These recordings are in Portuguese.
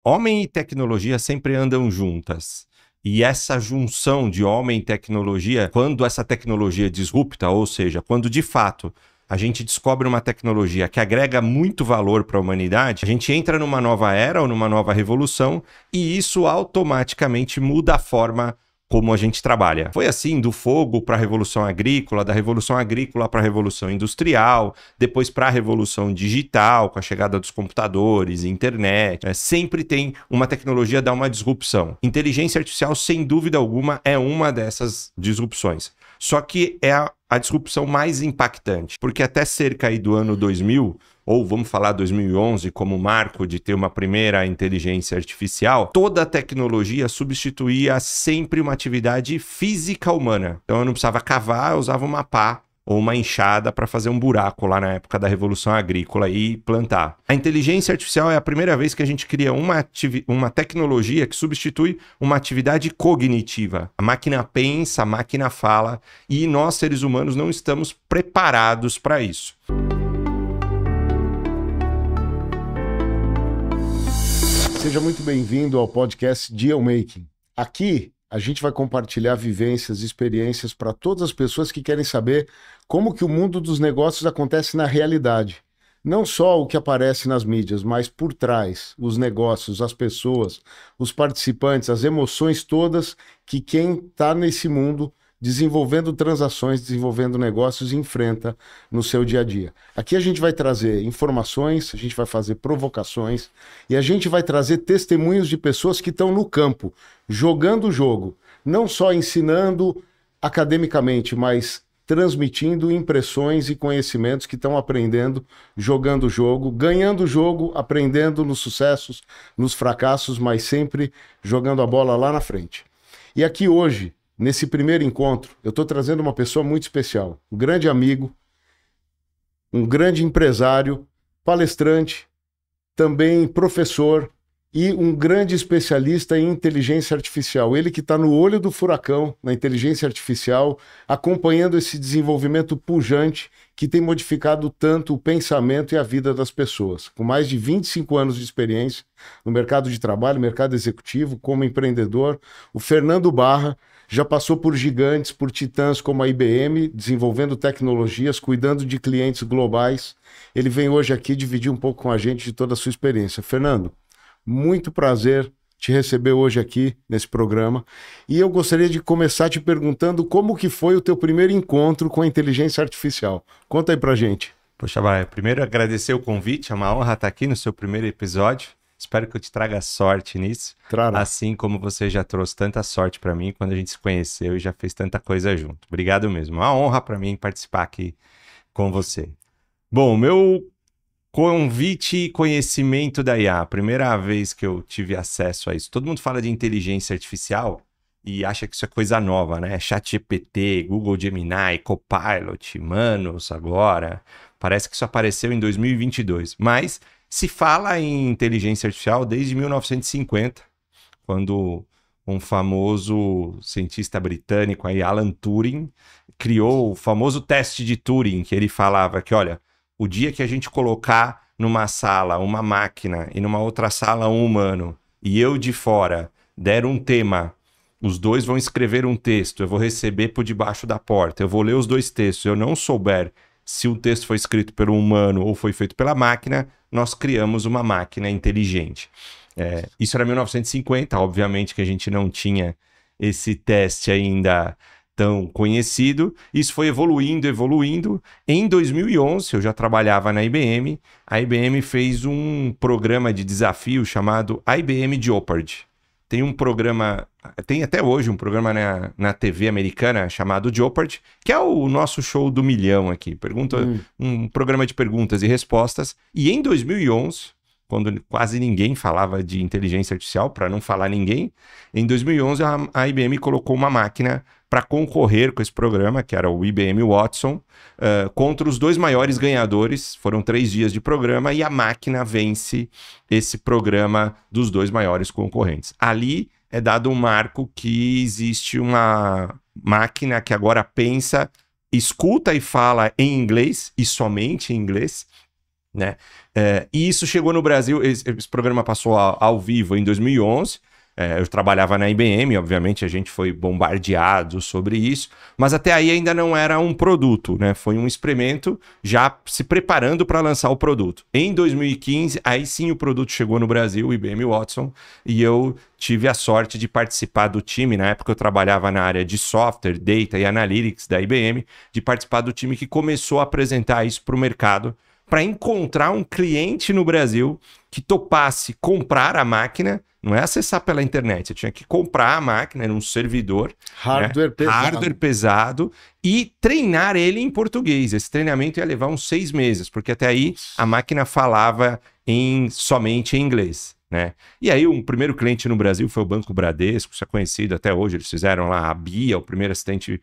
Homem e tecnologia sempre andam juntas. E essa junção de homem e tecnologia, quando essa tecnologia disrupta, ou seja, quando de fato a gente descobre uma tecnologia que agrega muito valor para a humanidade, a gente entra numa nova era ou numa nova revolução e isso automaticamente muda a forma como a gente trabalha. Foi assim do fogo para a Revolução Agrícola, da Revolução Agrícola para a Revolução Industrial, depois para a Revolução Digital, com a chegada dos computadores, internet. Sempre tem uma tecnologia dar uma disrupção. Inteligência artificial, sem dúvida alguma, é uma dessas disrupções. Só que é a disrupção mais impactante, porque até cerca aí do ano 2000, ou vamos falar 2011 como marco de ter uma primeira inteligência artificial, toda a tecnologia substituía sempre uma atividade física humana. Então eu não precisava cavar, eu usava uma pá ou uma enxada para fazer um buraco lá na época da Revolução Agrícola e plantar. A inteligência artificial é a primeira vez que a gente cria uma tecnologia que substitui uma atividade cognitiva. A máquina pensa, a máquina fala, e nós, seres humanos, não estamos preparados para isso. Seja muito bem-vindo ao podcast Dealmaking. Aqui a gente vai compartilhar vivências e experiências para todas as pessoas que querem saber como que o mundo dos negócios acontece na realidade. Não só o que aparece nas mídias, mas por trás, os negócios, as pessoas, os participantes, as emoções todas que quem está nesse mundo desenvolvendo transações, desenvolvendo negócios, enfrenta no seu dia a dia. Aqui a gente vai trazer informações, a gente vai fazer provocações e a gente vai trazer testemunhos de pessoas que estão no campo, jogando o jogo, não só ensinando academicamente, mas transmitindo impressões e conhecimentos que estão aprendendo, jogando o jogo, ganhando o jogo, aprendendo nos sucessos, nos fracassos, mas sempre jogando a bola lá na frente. E aqui hoje, nesse primeiro encontro, eu estou trazendo uma pessoa muito especial, um grande amigo, um grande empresário, palestrante, também professor e um grande especialista em inteligência artificial. Ele que está no olho do furacão na inteligência artificial, acompanhando esse desenvolvimento pujante que tem modificado tanto o pensamento e a vida das pessoas. Com mais de 25 anos de experiência no mercado de trabalho, mercado executivo, como empreendedor, o Fernando Barra já passou por gigantes, por titãs como a IBM, desenvolvendo tecnologias, cuidando de clientes globais. Ele vem hoje aqui dividir um pouco com a gente de toda a sua experiência. Fernando, muito prazer te receber hoje aqui nesse programa. E eu gostaria de começar te perguntando como que foi o teu primeiro encontro com a inteligência artificial. Conta aí pra gente. Poxa, Baia, primeiro agradecer o convite, é uma honra estar aqui no seu primeiro episódio. Espero que eu te traga sorte nisso, assim como você já trouxe tanta sorte para mim quando a gente se conheceu e já fez tanta coisa junto. Obrigado mesmo, uma honra para mim participar aqui com você. Bom, meu convite e conhecimento da IA, a primeira vez que eu tive acesso a isso. Todo mundo fala de inteligência artificial e acha que isso é coisa nova, né? ChatGPT, Google Gemini, Copilot, Manus agora. Parece que isso apareceu em 2022, mas se fala em inteligência artificial desde 1950, quando um famoso cientista britânico, aí, Alan Turing, criou o famoso teste de Turing, que ele falava que, olha, o dia que a gente colocar numa sala uma máquina e numa outra sala um humano, e eu de fora der um tema, os dois vão escrever um texto, eu vou receber por debaixo da porta, eu vou ler os dois textos, eu não souber se o texto foi escrito pelo humano ou foi feito pela máquina, nós criamos uma máquina inteligente. Isso era 1950, obviamente que a gente não tinha esse teste ainda tão conhecido. Isso foi evoluindo. Em 2011, eu já trabalhava na IBM. A IBM fez um programa de desafio chamado IBM Jeopardy. Tem um programa, tem até hoje um programa na TV americana chamado Jeopardy, que é o nosso show do milhão aqui. Um programa de perguntas e respostas. E em 2011, quando quase ninguém falava de inteligência artificial, para não falar ninguém, em 2011 a IBM colocou uma máquina para concorrer com esse programa, que era o IBM Watson, contra os dois maiores ganhadores. Foram 3 dias de programa e a máquina vence esse programa dos dois maiores concorrentes. Ali é dado um marco que existe uma máquina que agora pensa, escuta e fala em inglês, e somente em inglês, né? E isso chegou no Brasil, esse programa passou ao vivo em 2011. Eu trabalhava na IBM, obviamente a gente foi bombardeado sobre isso, mas até aí ainda não era um produto, né? Foi um experimento já se preparando para lançar o produto. Em 2015, aí sim o produto chegou no Brasil, o IBM Watson, e eu tive a sorte de participar do time. Na época eu trabalhava na área de software, data e analytics da IBM, de participar do time que começou a apresentar isso para o mercado, para encontrar um cliente no Brasil que topasse comprar a máquina. Não é acessar pela internet, você tinha que comprar a máquina, era um servidor. Hardware pesado. Hardware pesado e treinar ele em português. Esse treinamento ia levar uns 6 meses, porque até aí a máquina falava somente em inglês, né? E aí o primeiro cliente no Brasil foi o Banco Bradesco, isso é conhecido até hoje, eles fizeram lá a BIA, o primeiro assistente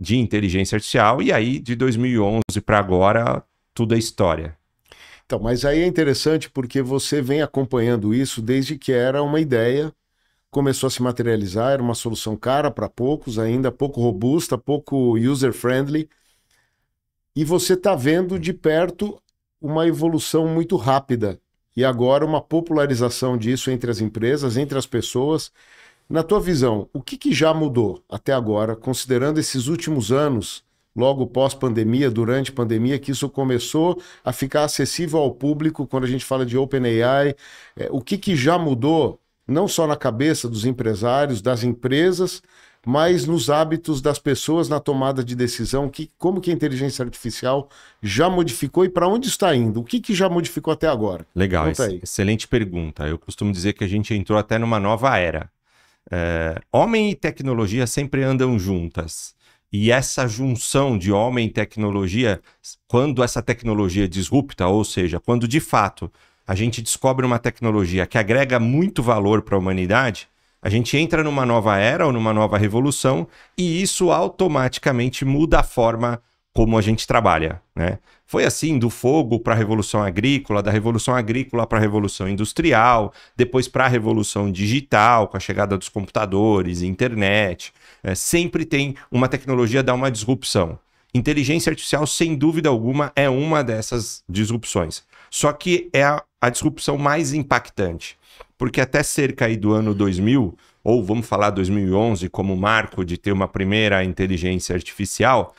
de inteligência artificial, e aí de 2011 para agora tudo é história. Então, mas aí é interessante porque você vem acompanhando isso desde que era uma ideia, começou a se materializar, era uma solução cara para poucos ainda, pouco robusta, pouco user-friendly, e você está vendo de perto uma evolução muito rápida e agora uma popularização disso entre as empresas, entre as pessoas. Na tua visão, o que já mudou até agora, considerando esses últimos anos, logo pós-pandemia, durante a pandemia, que isso começou a ficar acessível ao público quando a gente fala de OpenAI? O que já mudou, não só na cabeça dos empresários, das empresas, mas nos hábitos das pessoas na tomada de decisão? Como que a inteligência artificial já modificou e para onde está indo? O que já modificou até agora? Legal, excelente pergunta. Eu costumo dizer que a gente entrou até numa nova era. Homem e tecnologia sempre andam juntas. E essa junção de homem e tecnologia, quando essa tecnologia disrupta, ou seja, quando de fato a gente descobre uma tecnologia que agrega muito valor para a humanidade, a gente entra numa nova era ou numa nova revolução e isso automaticamente muda a forma como a gente trabalha, né? Foi assim do fogo para a Revolução Agrícola, da Revolução Agrícola para a Revolução Industrial, depois para a Revolução Digital, com a chegada dos computadores, internet. Sempre tem uma tecnologia dar uma disrupção. Inteligência artificial, sem dúvida alguma, é uma dessas disrupções. Só que é a disrupção mais impactante, porque até cerca aí do ano 2000, ou vamos falar 2011 como marco de ter uma primeira inteligência artificial,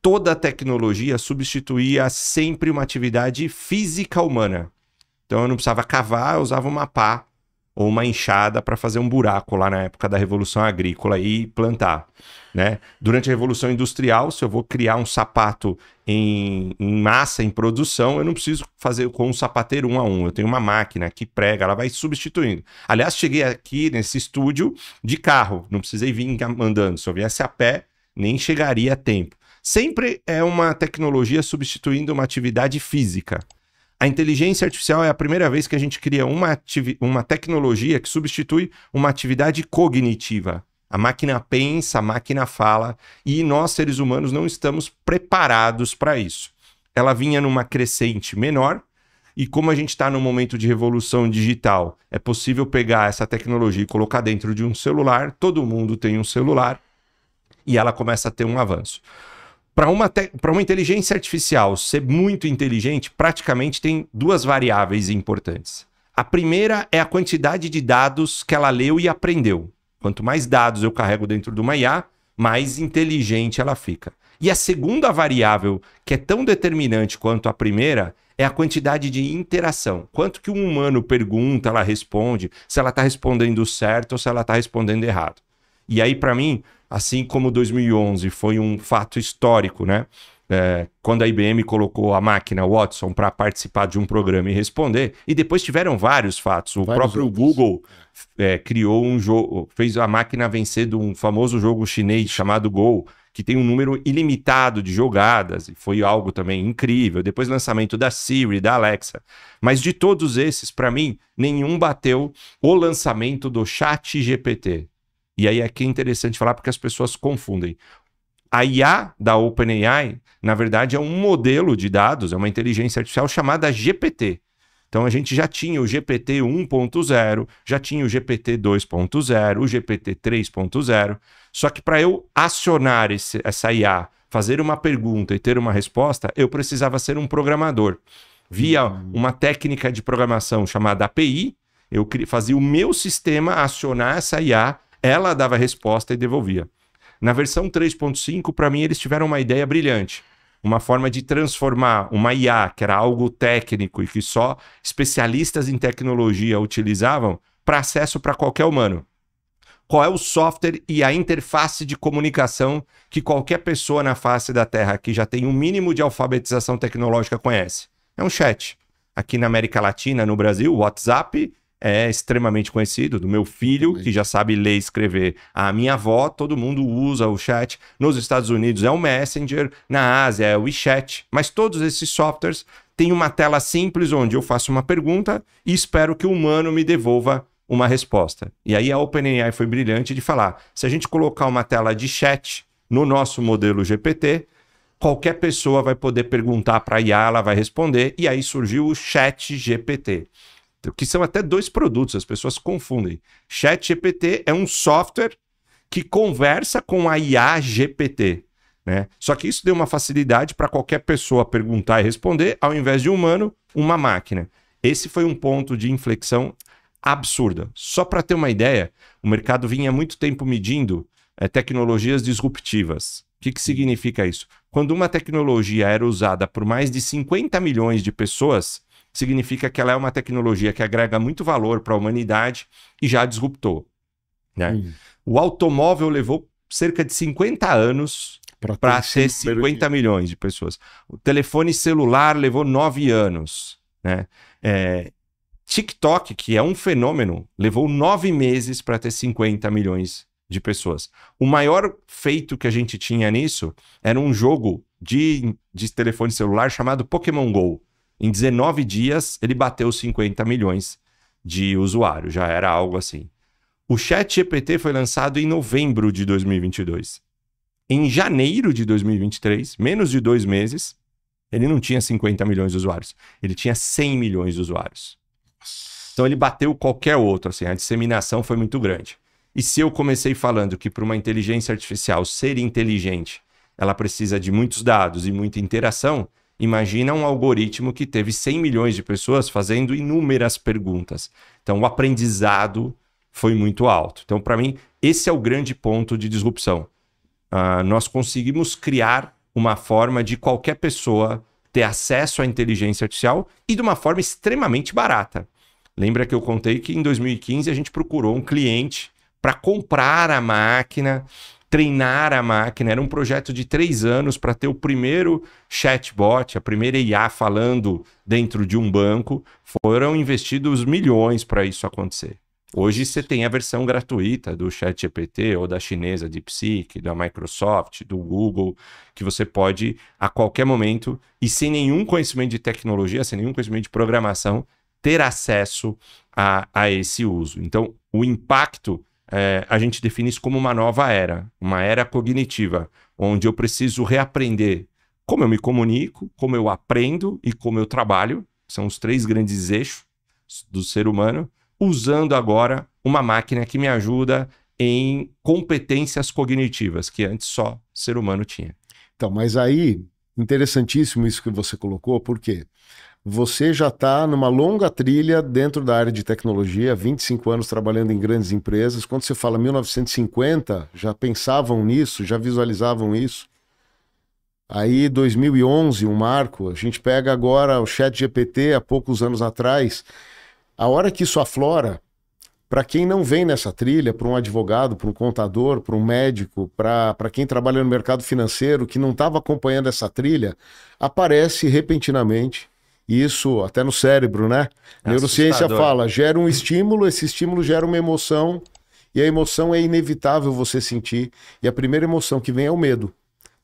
toda a tecnologia substituía sempre uma atividade física humana. Então eu não precisava cavar, eu usava uma pá ou uma enxada para fazer um buraco lá na época da Revolução Agrícola e plantar, né? Durante a Revolução Industrial, se eu vou criar um sapato em massa, em produção, eu não preciso fazer com um sapateiro 1 a 1. Eu tenho uma máquina que prega, ela vai substituindo. Aliás, cheguei aqui nesse estúdio de carro, não precisei vir andando. Se eu viesse a pé, nem chegaria a tempo. Sempre é uma tecnologia substituindo uma atividade física. A inteligência artificial é a primeira vez que a gente cria uma tecnologia que substitui uma atividade cognitiva. A máquina pensa, a máquina fala, e nós, seres humanos, não estamos preparados para isso. Ela vinha numa crescente menor, e como a gente está num momento de revolução digital, é possível pegar essa tecnologia e colocar dentro de um celular, todo mundo tem um celular, e ela começa a ter um avanço. Para uma inteligência artificial ser muito inteligente, praticamente tem 2 variáveis importantes. A primeira é a quantidade de dados que ela leu e aprendeu. Quanto mais dados eu carrego dentro de uma IA, mais inteligente ela fica. E a segunda variável, que é tão determinante quanto a primeira, é a quantidade de interação. Quanto que um humano pergunta, ela responde, se ela está respondendo certo ou se ela está respondendo errado. E aí, para mim, assim como 2011 foi um fato histórico, né? Quando a IBM colocou a máquina Watson para participar de um programa e responder, e depois tiveram vários fatos. O próprio Google criou um jogo, fez a máquina vencer de um famoso jogo chinês chamado Go, que tem um número ilimitado de jogadas, e foi algo também incrível. Depois lançamento da Siri, da Alexa. Mas de todos esses, para mim, nenhum bateu o lançamento do ChatGPT. E aí aqui é interessante falar porque as pessoas confundem. A IA da OpenAI, na verdade, é um modelo de dados, é uma inteligência artificial chamada GPT. Então a gente já tinha o GPT 1.0, já tinha o GPT 2.0, o GPT 3.0. Só que para eu acionar essa IA, fazer uma pergunta e ter uma resposta, eu precisava ser um programador. Via uma técnica de programação chamada API, eu fazia o meu sistema acionar essa IA, ela dava resposta e devolvia. Na versão 3.5, para mim, eles tiveram uma ideia brilhante. Uma forma de transformar uma IA, que era algo técnico e que só especialistas em tecnologia utilizavam, para acesso para qualquer humano. Qual é o software e a interface de comunicação que qualquer pessoa na face da Terra que já tem um mínimo de alfabetização tecnológica conhece? É um chat. Aqui na América Latina, no Brasil, o WhatsApp é extremamente conhecido, do meu filho, que já sabe ler e escrever. A minha avó, todo mundo usa o chat. Nos Estados Unidos é o Messenger, na Ásia é o WeChat. Mas todos esses softwares têm uma tela simples onde eu faço uma pergunta e espero que o humano me devolva uma resposta. E aí a OpenAI foi brilhante de falar, se a gente colocar uma tela de chat no nosso modelo GPT, qualquer pessoa vai poder perguntar para a IA, ela vai responder, e aí surgiu o ChatGPT. Que são até 2 produtos, as pessoas confundem. ChatGPT é um software que conversa com a IA GPT, né? Só que isso deu uma facilidade para qualquer pessoa perguntar e responder, ao invés de um humano, uma máquina. Esse foi um ponto de inflexão absurda. Só para ter uma ideia, o mercado vinha há muito tempo medindo tecnologias disruptivas. O que significa isso? Quando uma tecnologia era usada por mais de 50 milhões de pessoas, significa que ela é uma tecnologia que agrega muito valor para a humanidade e já disruptou, né? O automóvel levou cerca de 50 anos para ter 50 milhões de pessoas. O telefone celular levou 9 anos, né? TikTok, que é um fenômeno, levou 9 meses para ter 50 milhões de pessoas. O maior feito que a gente tinha nisso era um jogo de telefone celular chamado Pokémon Go. Em 19 dias, ele bateu 50 milhões de usuários. Já era algo assim. O ChatGPT foi lançado em novembro de 2022. Em janeiro de 2023, menos de 2 meses, ele não tinha 50 milhões de usuários. Ele tinha 100 milhões de usuários. Então ele bateu qualquer outro, assim, a disseminação foi muito grande. E se eu comecei falando que para uma inteligência artificial ser inteligente, ela precisa de muitos dados e muita interação, imagina um algoritmo que teve 100 milhões de pessoas fazendo inúmeras perguntas. Então o aprendizado foi muito alto. Então para mim, esse é o grande ponto de disrupção. Nós conseguimos criar uma forma de qualquer pessoa ter acesso à inteligência artificial e de uma forma extremamente barata. Lembra que eu contei que em 2015 a gente procurou um cliente para comprar a máquina, treinar a máquina. Era um projeto de 3 anos para ter o primeiro chatbot, a primeira IA falando dentro de um banco. Foram investidos milhões para isso acontecer. Hoje você tem a versão gratuita do ChatGPT ou da chinesa DeepSeek, da Microsoft, do Google, que você pode a qualquer momento e sem nenhum conhecimento de tecnologia, sem nenhum conhecimento de programação, ter acesso a esse uso. Então, o impacto, a gente define isso como uma nova era, uma era cognitiva, onde eu preciso reaprender como eu me comunico, como eu aprendo e como eu trabalho. São os 3 grandes eixos do ser humano, usando agora uma máquina que me ajuda em competências cognitivas, que antes só ser humano tinha. Então, mas aí, interessantíssimo isso que você colocou, por quê? Você já está numa longa trilha dentro da área de tecnologia, 25 anos trabalhando em grandes empresas. Quando você fala 1950, já pensavam nisso, já visualizavam isso? Aí, 2011, um marco, a gente pega agora o ChatGPT, há poucos anos atrás. A hora que isso aflora, para quem não vem nessa trilha, para um advogado, para um contador, para um médico, para quem trabalha no mercado financeiro, que não estava acompanhando essa trilha, aparece repentinamente. Isso até no cérebro, né? A neurociência fala, gera um estímulo, esse estímulo gera uma emoção, e a emoção é inevitável você sentir. E a primeira emoção que vem é o medo.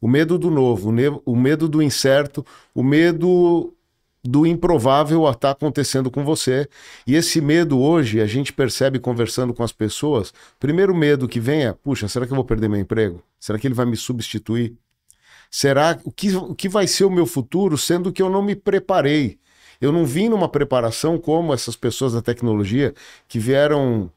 O medo do novo, o medo do incerto, o medo do improvável a estar acontecendo com você. E esse medo hoje, a gente percebe conversando com as pessoas, primeiro medo que vem é, puxa, será que eu vou perder meu emprego? Será que ele vai me substituir? Será o que vai ser o meu futuro, sendo que eu não me preparei? Eu não vim numa preparação como essas pessoas da tecnologia que vieram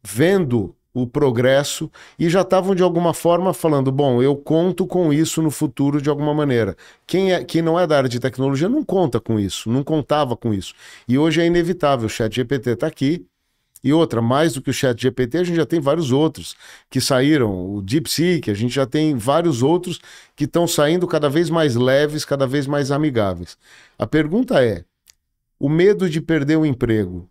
vendo o progresso e já estavam de alguma forma falando, bom, eu conto com isso no futuro de alguma maneira. Quem não é da área de tecnologia não conta com isso, não contava com isso. E hoje é inevitável, o ChatGPT está aqui. E outra, mais do que o ChatGPT, a gente já tem vários outros que saíram, o DeepSeek, a gente já tem vários outros que estão saindo cada vez mais leves, cada vez mais amigáveis. A pergunta é, o medo de perder o emprego,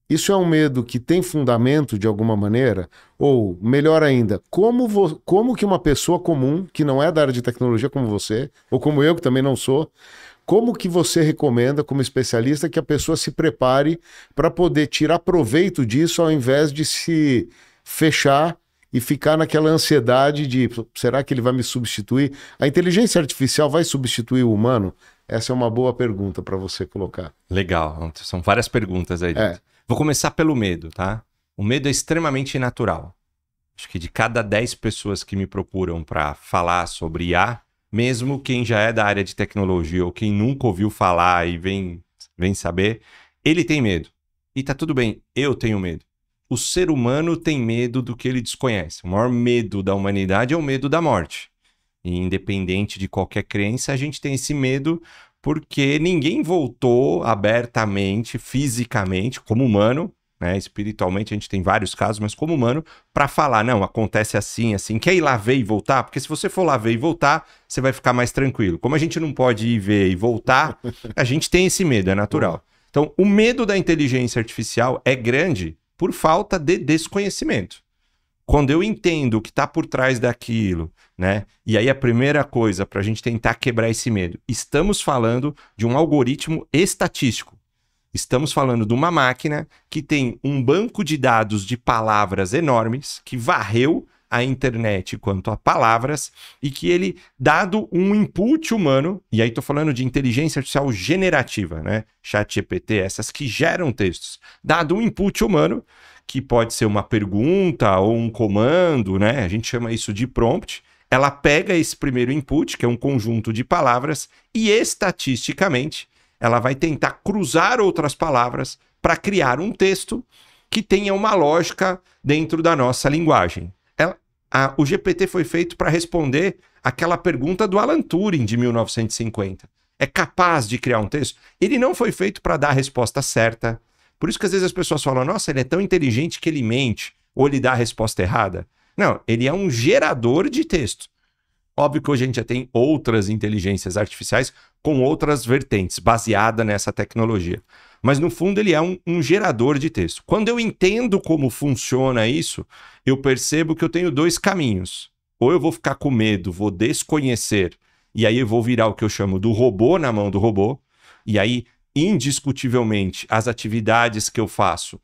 isso é um medo que tem fundamento de alguma maneira? Ou, melhor ainda, como que uma pessoa comum, que não é da área de tecnologia como você, ou como eu, que também não sou, como que você recomenda, como especialista, que a pessoa se prepare para poder tirar proveito disso ao invés de se fechar e ficar naquela ansiedade de será que ele vai me substituir? A inteligência artificial vai substituir o humano? Essa é uma boa pergunta para você colocar. Legal, são várias perguntas aí dentro. Vou começar pelo medo, tá? O medo é extremamente natural. Acho que de cada 10 pessoas que me procuram para falar sobre IA, mesmo quem já é da área de tecnologia ou quem nunca ouviu falar e vem saber, ele tem medo. E tá tudo bem, eu tenho medo. O ser humano tem medo do que ele desconhece. O maior medo da humanidade é o medo da morte. E independente de qualquer crença, a gente tem esse medo porque ninguém voltou abertamente, fisicamente, como humano, né? Espiritualmente a gente tem vários casos, mas como humano, para falar, não, acontece assim, assim. Quer ir lá ver e voltar? Porque se você for lá ver e voltar, você vai ficar mais tranquilo. Como a gente não pode ir ver e voltar, a gente tem esse medo, é natural. Então, o medo da inteligência artificial é grande por falta de desconhecimento. Quando eu entendo o que está por trás daquilo, né? E aí a primeira coisa para a gente tentar quebrar esse medo, estamos falando de um algoritmo estatístico. Estamos falando de uma máquina que tem um banco de dados de palavras enormes, que varreu a internet quanto a palavras, e que ele, dado um input humano, e aí estou falando de inteligência artificial generativa, né? ChatGPT, essas que geram textos, dado um input humano, que pode ser uma pergunta ou um comando, né? A gente chama isso de prompt. Ela pega esse primeiro input, que é um conjunto de palavras, e estatisticamente ela vai tentar cruzar outras palavras para criar um texto que tenha uma lógica dentro da nossa linguagem. O GPT foi feito para responder aquela pergunta do Alan Turing de 1950. É capaz de criar um texto? Ele não foi feito para dar a resposta certa. Por isso que às vezes as pessoas falam, nossa, ele é tão inteligente que ele mente, ou ele dá a resposta errada. Não, ele é um gerador de texto. Óbvio que hoje a gente já tem outras inteligências artificiais com outras vertentes, baseada nessa tecnologia. Mas no fundo ele é um gerador de texto. Quando eu entendo como funciona isso, eu percebo que eu tenho dois caminhos. Ou eu vou ficar com medo, vou desconhecer, e aí eu vou virar o que eu chamo do robô na mão do robô, e aí indiscutivelmente, as atividades que eu faço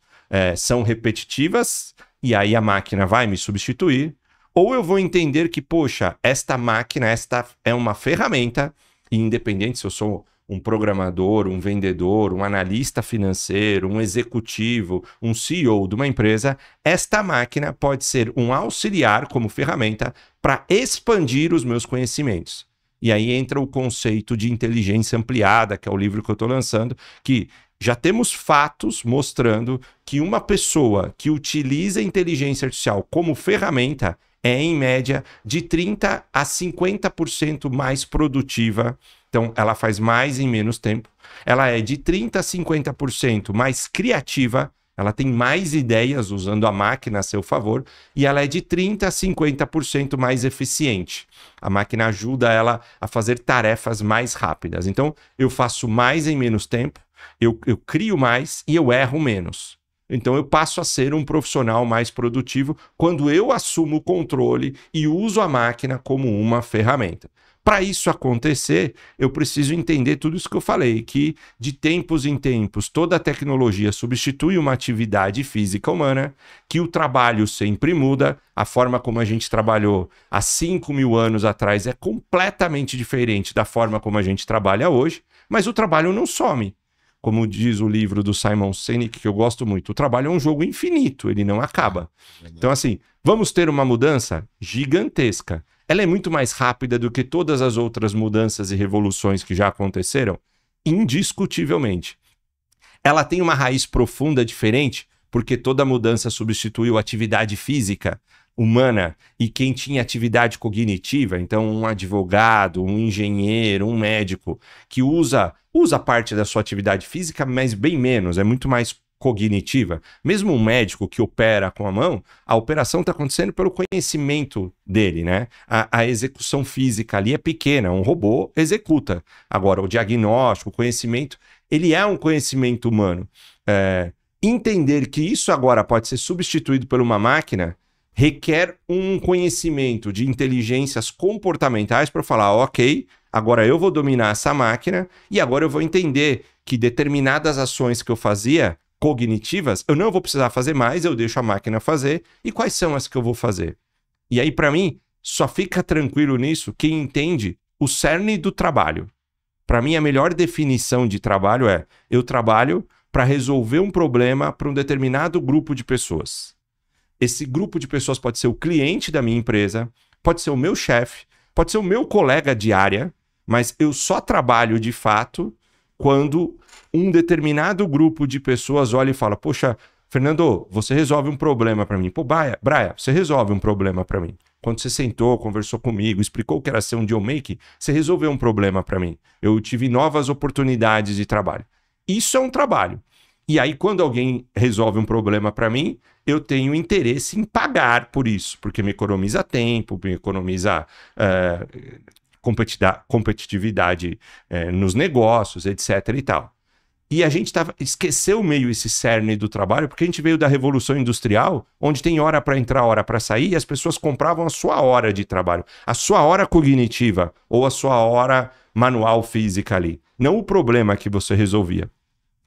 são repetitivas e aí a máquina vai me substituir. Ou eu vou entender que, poxa, esta máquina, esta é uma ferramenta, e independente se eu sou um programador, um vendedor, um analista financeiro, um executivo, um CEO de uma empresa, esta máquina pode ser um auxiliar como ferramenta para expandir os meus conhecimentos. E aí entra o conceito de inteligência ampliada, que é o livro que eu estou lançando, que já temos fatos mostrando que uma pessoa que utiliza a inteligência artificial como ferramenta é, em média, de 30% a 50% mais produtiva. Então, ela faz mais em menos tempo. Ela é de 30% a 50% mais criativa. Ela tem mais ideias usando a máquina a seu favor. E ela é de 30% a 50% mais eficiente. A máquina ajuda ela a fazer tarefas mais rápidas. Então, eu faço mais em menos tempo, eu crio mais e eu erro menos. Então, eu passo a ser um profissional mais produtivo quando eu assumo o controle e uso a máquina como uma ferramenta. Para isso acontecer, eu preciso entender tudo isso que eu falei, que de tempos em tempos toda a tecnologia substitui uma atividade física humana, que o trabalho sempre muda, a forma como a gente trabalhou há 5.000 anos atrás é completamente diferente da forma como a gente trabalha hoje, mas o trabalho não some. Como diz o livro do Simon Sinek, que eu gosto muito, o trabalho é um jogo infinito, ele não acaba. Então, assim, vamos ter uma mudança gigantesca. Ela é muito mais rápida do que todas as outras mudanças e revoluções que já aconteceram? Indiscutivelmente. Ela tem uma raiz profunda diferente? porque toda mudança substituiu a atividade física humana e quem tinha atividade cognitiva, então um advogado, um engenheiro, um médico, que usa parte da sua atividade física, mas bem menos, é muito mais cognitiva. Mesmo um médico que opera com a mão, a operação está acontecendo pelo conhecimento dele, né? A execução física ali é pequena, um robô executa. Agora, o diagnóstico, o conhecimento, ele é um conhecimento humano. Entender que isso agora pode ser substituído por uma máquina requer um conhecimento de inteligências comportamentais para falar, ok, agora eu vou dominar essa máquina e agora eu vou entender que determinadas ações que eu fazia cognitivas, eu não vou precisar fazer mais, eu deixo a máquina fazer, e quais são as que eu vou fazer? E aí, para mim, só fica tranquilo nisso quem entende o cerne do trabalho. Para mim, a melhor definição de trabalho é, eu trabalho para resolver um problema para um determinado grupo de pessoas. Esse grupo de pessoas pode ser o cliente da minha empresa, pode ser o meu chefe, pode ser o meu colega de área, mas eu só trabalho de fato quando um determinado grupo de pessoas olha e fala, poxa, Fernando, você resolve um problema para mim. Pô, Braia, você resolve um problema para mim. Quando você sentou, conversou comigo, explicou o que era ser um dealmaker, você resolveu um problema para mim. Eu tive novas oportunidades de trabalho. Isso é um trabalho. E aí, quando alguém resolve um problema para mim, eu tenho interesse em pagar por isso, porque me economiza tempo, me economiza competitividade nos negócios, etc. e tal. E a gente esqueceu meio esse cerne do trabalho, porque a gente veio da Revolução Industrial, onde tem hora para entrar, hora para sair, e as pessoas compravam a sua hora de trabalho, a sua hora cognitiva ou a sua hora manual física ali, não o problema que você resolvia.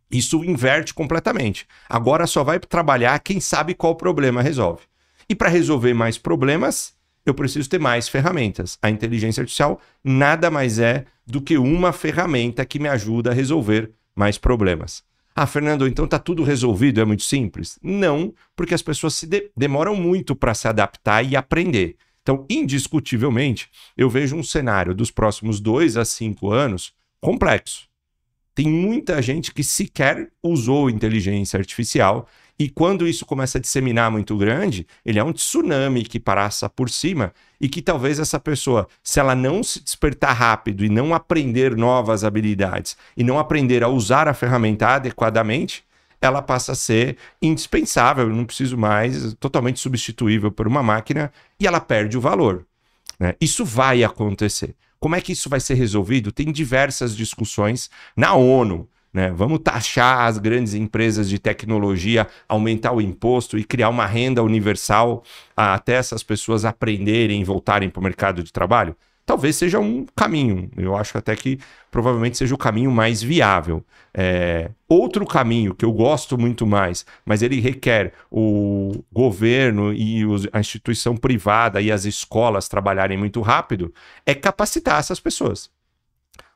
Isso inverte completamente. Agora só vai trabalhar quem sabe qual problema resolve. E para resolver mais problemas, eu preciso ter mais ferramentas. A inteligência artificial nada mais é do que uma ferramenta que me ajuda a resolver mais problemas. Ah, Fernando, então tá tudo resolvido, é muito simples? Não, porque as pessoas demoram muito para se adaptar e aprender. Então, indiscutivelmente, eu vejo um cenário dos próximos 2 a 5 anos complexo. Tem muita gente que sequer usou inteligência artificial e quando isso começa a disseminar muito grande, ele é um tsunami que passa por cima e que talvez essa pessoa, se ela não se despertar rápido e não aprender novas habilidades e não aprender a usar a ferramenta adequadamente, ela passa a ser indispensável, eu não preciso mais, totalmente substituível por uma máquina e ela perde o valor, né? Isso vai acontecer. Como é que isso vai ser resolvido? Tem diversas discussões na ONU, né? Vamos taxar as grandes empresas de tecnologia, aumentar o imposto e criar uma renda universal até essas pessoas aprenderem e voltarem para o mercado de trabalho? Talvez seja um caminho. Eu acho até que provavelmente seja o caminho mais viável. Outro caminho que eu gosto muito mais, mas ele requer o governo e a instituição privada e as escolas trabalharem muito rápido, é capacitar essas pessoas.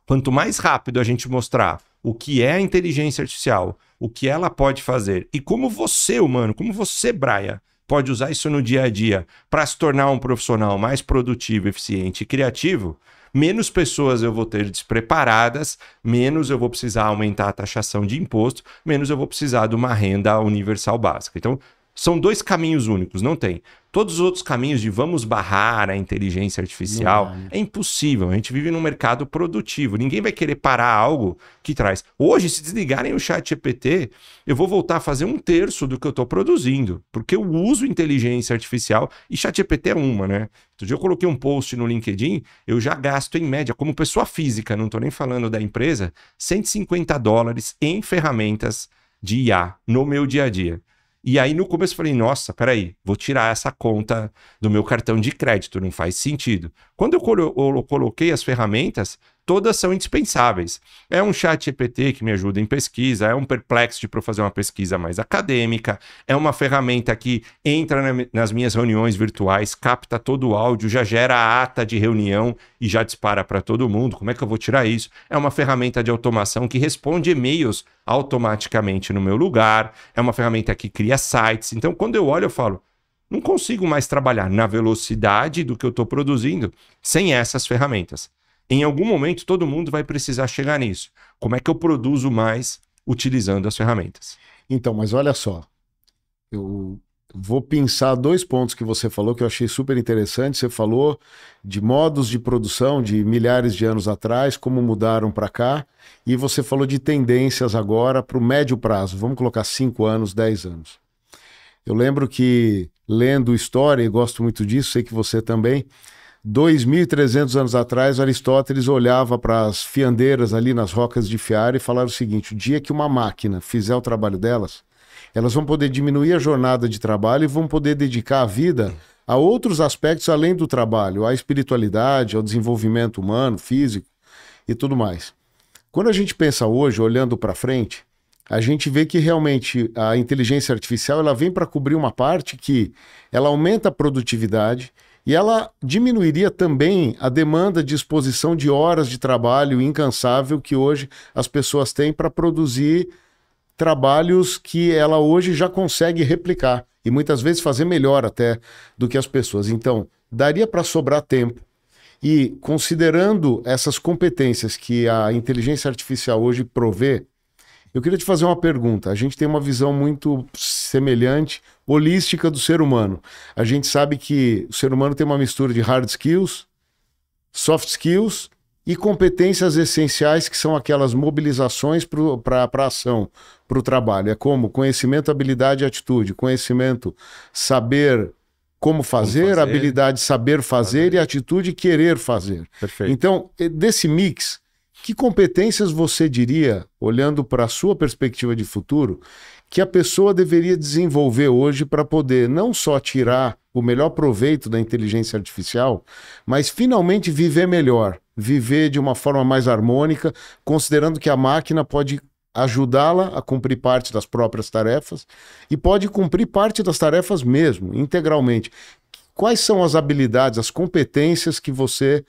Quanto mais rápido a gente mostrar o que é a inteligência artificial, o que ela pode fazer e como você, humano, como você, Braia, pode usar isso no dia a dia para se tornar um profissional mais produtivo, eficiente e criativo, menos pessoas eu vou ter despreparadas, menos eu vou precisar aumentar a taxação de imposto, menos eu vou precisar de uma renda universal básica. Então, são 2 caminhos únicos, não tem. Todos os outros caminhos de vamos barrar a inteligência artificial é impossível. A gente vive num mercado produtivo. Ninguém vai querer parar algo que traz. Hoje, se desligarem o ChatGPT, eu vou voltar a fazer 1/3 do que eu estou produzindo, porque eu uso inteligência artificial e ChatGPT é uma, né? Outro dia eu coloquei um post no LinkedIn, eu já gasto em média, como pessoa física, não estou nem falando da empresa, $150 em ferramentas de IA no meu dia a dia. E aí no começo eu falei, nossa, peraí, vou tirar essa conta do meu cartão de crédito, não faz sentido. Quando eu coloquei as ferramentas, todas são indispensáveis. É um ChatGPT que me ajuda em pesquisa, é um Perplexity para fazer uma pesquisa mais acadêmica, é uma ferramenta que entra nas minhas reuniões virtuais, capta todo o áudio, já gera a ata de reunião e já dispara para todo mundo. Como é que eu vou tirar isso? É uma ferramenta de automação que responde e-mails automaticamente no meu lugar, é uma ferramenta que cria sites. Então, quando eu olho, eu falo, não consigo mais trabalhar na velocidade do que eu estou produzindo sem essas ferramentas. Em algum momento, todo mundo vai precisar chegar nisso. Como é que eu produzo mais utilizando as ferramentas? Então, mas olha só. eu vou pensar 2 pontos que você falou que eu achei super interessante. Você falou de modos de produção de milhares de anos atrás, como mudaram para cá, e você falou de tendências agora para o médio prazo. Vamos colocar 5 anos, 10 anos. Eu lembro que, lendo história, e gosto muito disso, sei que você também, 2.300 anos atrás, Aristóteles olhava para as fiandeiras ali nas rocas de Fiara e falava o seguinte: o dia que uma máquina fizer o trabalho delas, elas vão poder diminuir a jornada de trabalho e vão poder dedicar a vida a outros aspectos além do trabalho, à espiritualidade, ao desenvolvimento humano, físico e tudo mais. Quando a gente pensa hoje, olhando para frente, a gente vê que realmente a inteligência artificial ela vem para cobrir uma parte que ela aumenta a produtividade e ela diminuiria também a demanda de exposição de horas de trabalho incansável que hoje as pessoas têm para produzir trabalhos que ela hoje já consegue replicar e muitas vezes fazer melhor até do que as pessoas. Então, daria para sobrar tempo. E considerando essas competências que a inteligência artificial hoje provê, eu queria te fazer uma pergunta. A gente tem uma visão muito semelhante, holística do ser humano. A gente sabe que o ser humano tem uma mistura de hard skills, soft skills e competências essenciais, que são aquelas mobilizações para a ação, para o trabalho. É como conhecimento, habilidade e atitude. Conhecimento, saber como fazer, habilidade, saber fazer e atitude, querer fazer. Perfeito. Então, desse mix, que competências você diria, olhando para a sua perspectiva de futuro, que a pessoa deveria desenvolver hoje para poder não só tirar o melhor proveito da inteligência artificial, mas finalmente viver melhor, viver de uma forma mais harmônica, considerando que a máquina pode ajudá-la a cumprir parte das próprias tarefas e pode cumprir parte das tarefas mesmo, integralmente. Quais são as habilidades, as competências que você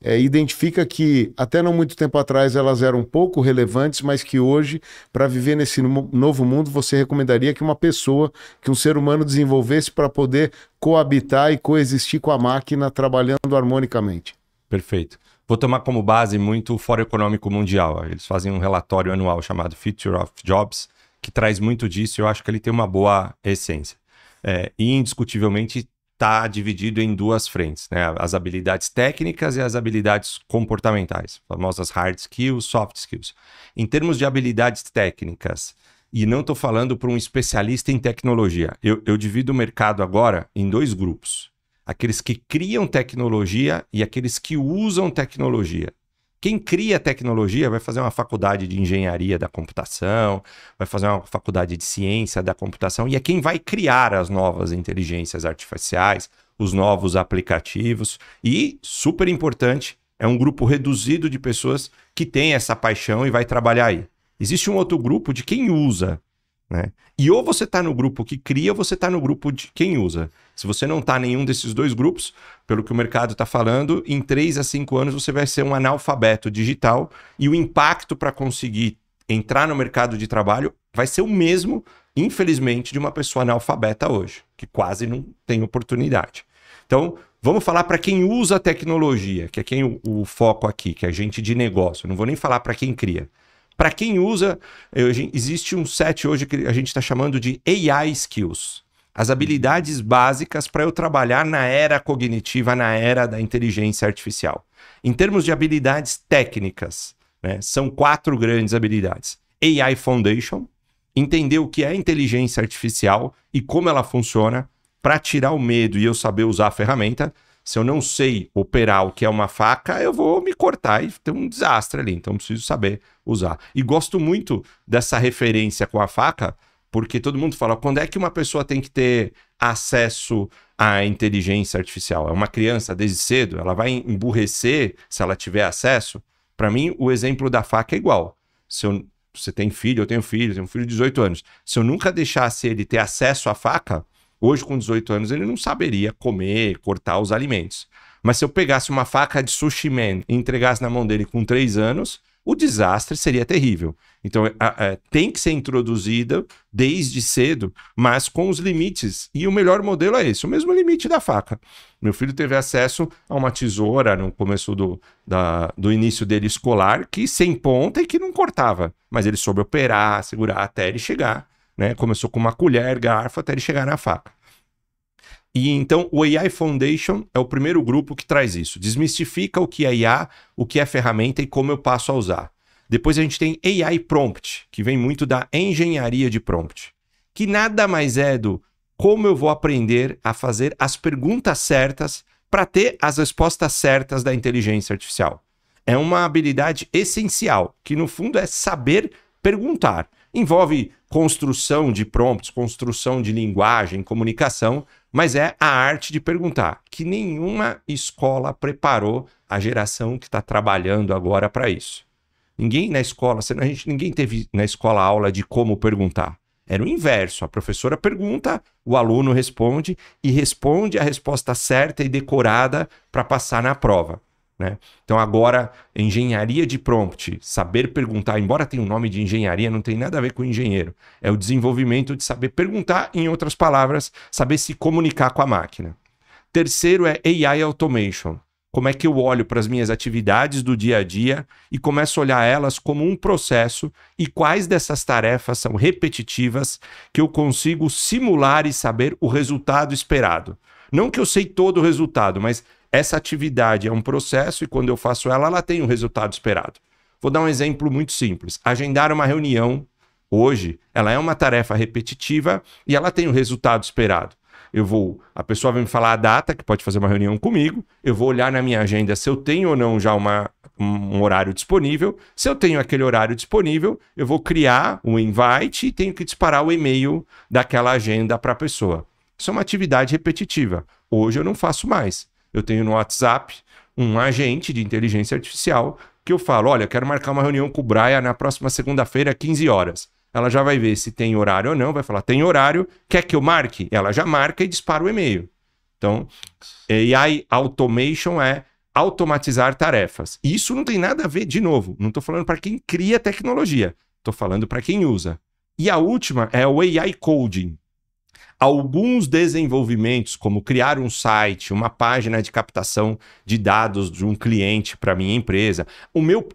identifica que até não muito tempo atrás elas eram pouco relevantes, mas que hoje, para viver nesse novo mundo, você recomendaria que uma pessoa, que um ser humano desenvolvesse para poder coabitar e coexistir com a máquina trabalhando harmonicamente? Perfeito. Vou tomar como base muito o Fórum Econômico Mundial. Eles fazem um relatório anual chamado Future of Jobs, que traz muito disso e eu acho que ele tem uma boa essência. E indiscutivelmente está dividido em 2 frentes, né? As habilidades técnicas e as habilidades comportamentais, famosas hard skills, soft skills. Em termos de habilidades técnicas, e não estou falando para um especialista em tecnologia, eu divido o mercado agora em 2 grupos. Aqueles que criam tecnologia e aqueles que usam tecnologia. Quem cria tecnologia vai fazer uma faculdade de engenharia da computação, vai fazer uma faculdade de ciência da computação, e é quem vai criar as novas inteligências artificiais, os novos aplicativos. E, super importante, é um grupo reduzido de pessoas que tem essa paixão e vai trabalhar aí. Existe um outro grupo de quem usa, né? E ou você está no grupo que cria ou você está no grupo de quem usa. Se você não está em nenhum desses 2 grupos, pelo que o mercado está falando, em 3 a 5 anos você vai ser um analfabeto digital e o impacto para conseguir entrar no mercado de trabalho vai ser o mesmo, infelizmente, de uma pessoa analfabeta hoje, que quase não tem oportunidade. Então, vamos falar para quem usa a tecnologia, que é quem o foco aqui, que é gente de negócio. Não vou nem falar para quem cria. Para quem usa, existe um set hoje que a gente está chamando de AI Skills. As habilidades básicas para eu trabalhar na era cognitiva, na era da inteligência artificial. Em termos de habilidades técnicas, né, são 4 grandes habilidades. AI Foundation, entender o que é inteligência artificial e como ela funciona para tirar o medo e eu saber usar a ferramenta. Se eu não sei operar o que é uma faca, eu vou me cortar e ter um desastre ali. Então, eu preciso saber usar. E gosto muito dessa referência com a faca, porque todo mundo fala, quando é que uma pessoa tem que ter acesso à inteligência artificial? É uma criança desde cedo? Ela vai emburrecer se ela tiver acesso? Para mim, o exemplo da faca é igual. Você tem filho, eu tenho um filho de 18 anos. Se eu nunca deixasse ele ter acesso à faca, hoje, com 18 anos, ele não saberia comer, cortar os alimentos. Mas se eu pegasse uma faca de sushi man e entregasse na mão dele com 3 anos, o desastre seria terrível. Então, tem que ser introduzida desde cedo, mas com os limites. E o melhor modelo é esse, o mesmo limite da faca. Meu filho teve acesso a uma tesoura no começo do início dele escolar, que sem ponta e que não cortava. Mas ele soube operar, segurar até ele chegar né? Começou com uma colher, garfo, até ele chegar na faca. E então o AI Foundation é o primeiro grupo que traz isso. Desmistifica o que é IA, o que é ferramenta e como eu passo a usar. Depois a gente tem AI Prompt, que vem muito da engenharia de prompt, que nada mais é do como eu vou aprender a fazer as perguntas certas para ter as respostas certas da inteligência artificial. É uma habilidade essencial, que no fundo é saber perguntar. Envolve construção de prompts, construção de linguagem, comunicação, mas é a arte de perguntar, que nenhuma escola preparou a geração que está trabalhando agora para isso. Ninguém na escola, ninguém teve na escola aula de como perguntar. Era o inverso, a professora pergunta, o aluno responde e responde a resposta certa e decorada para passar na prova, né? Então agora, engenharia de prompt, saber perguntar, embora tenha um nome de engenharia, não tem nada a ver com engenheiro. É o desenvolvimento de saber perguntar, em outras palavras, saber se comunicar com a máquina. Terceiro é AI Automation. Como é que eu olho para as minhas atividades do dia a dia e começo a olhar elas como um processo e quais dessas tarefas são repetitivas que eu consigo simular e saber o resultado esperado. Não que eu sei todo o resultado, mas essa atividade é um processo e quando eu faço ela, ela tem um resultado esperado. Vou dar um exemplo muito simples. Agendar uma reunião hoje, ela é uma tarefa repetitiva e ela tem um resultado esperado. A pessoa vai me falar a data, que pode fazer uma reunião comigo, eu vou olhar na minha agenda se eu tenho ou não já um horário disponível. Se eu tenho aquele horário disponível, eu vou criar um invite e tenho que disparar o e-mail daquela agenda para a pessoa. Isso é uma atividade repetitiva. Hoje eu não faço mais. Eu tenho no WhatsApp um agente de inteligência artificial que eu falo, olha, quero marcar uma reunião com o Brian na próxima segunda-feira, 15 horas. Ela já vai ver se tem horário ou não, vai falar, tem horário, quer que eu marque? Ela já marca e dispara o e-mail. Então, AI Automation é automatizar tarefas. E isso não tem nada a ver, de novo, não estou falando para quem cria tecnologia, estou falando para quem usa. E a última é o AI Coding. Alguns desenvolvimentos, como criar um site, uma página de captação de dados de um cliente para minha empresa,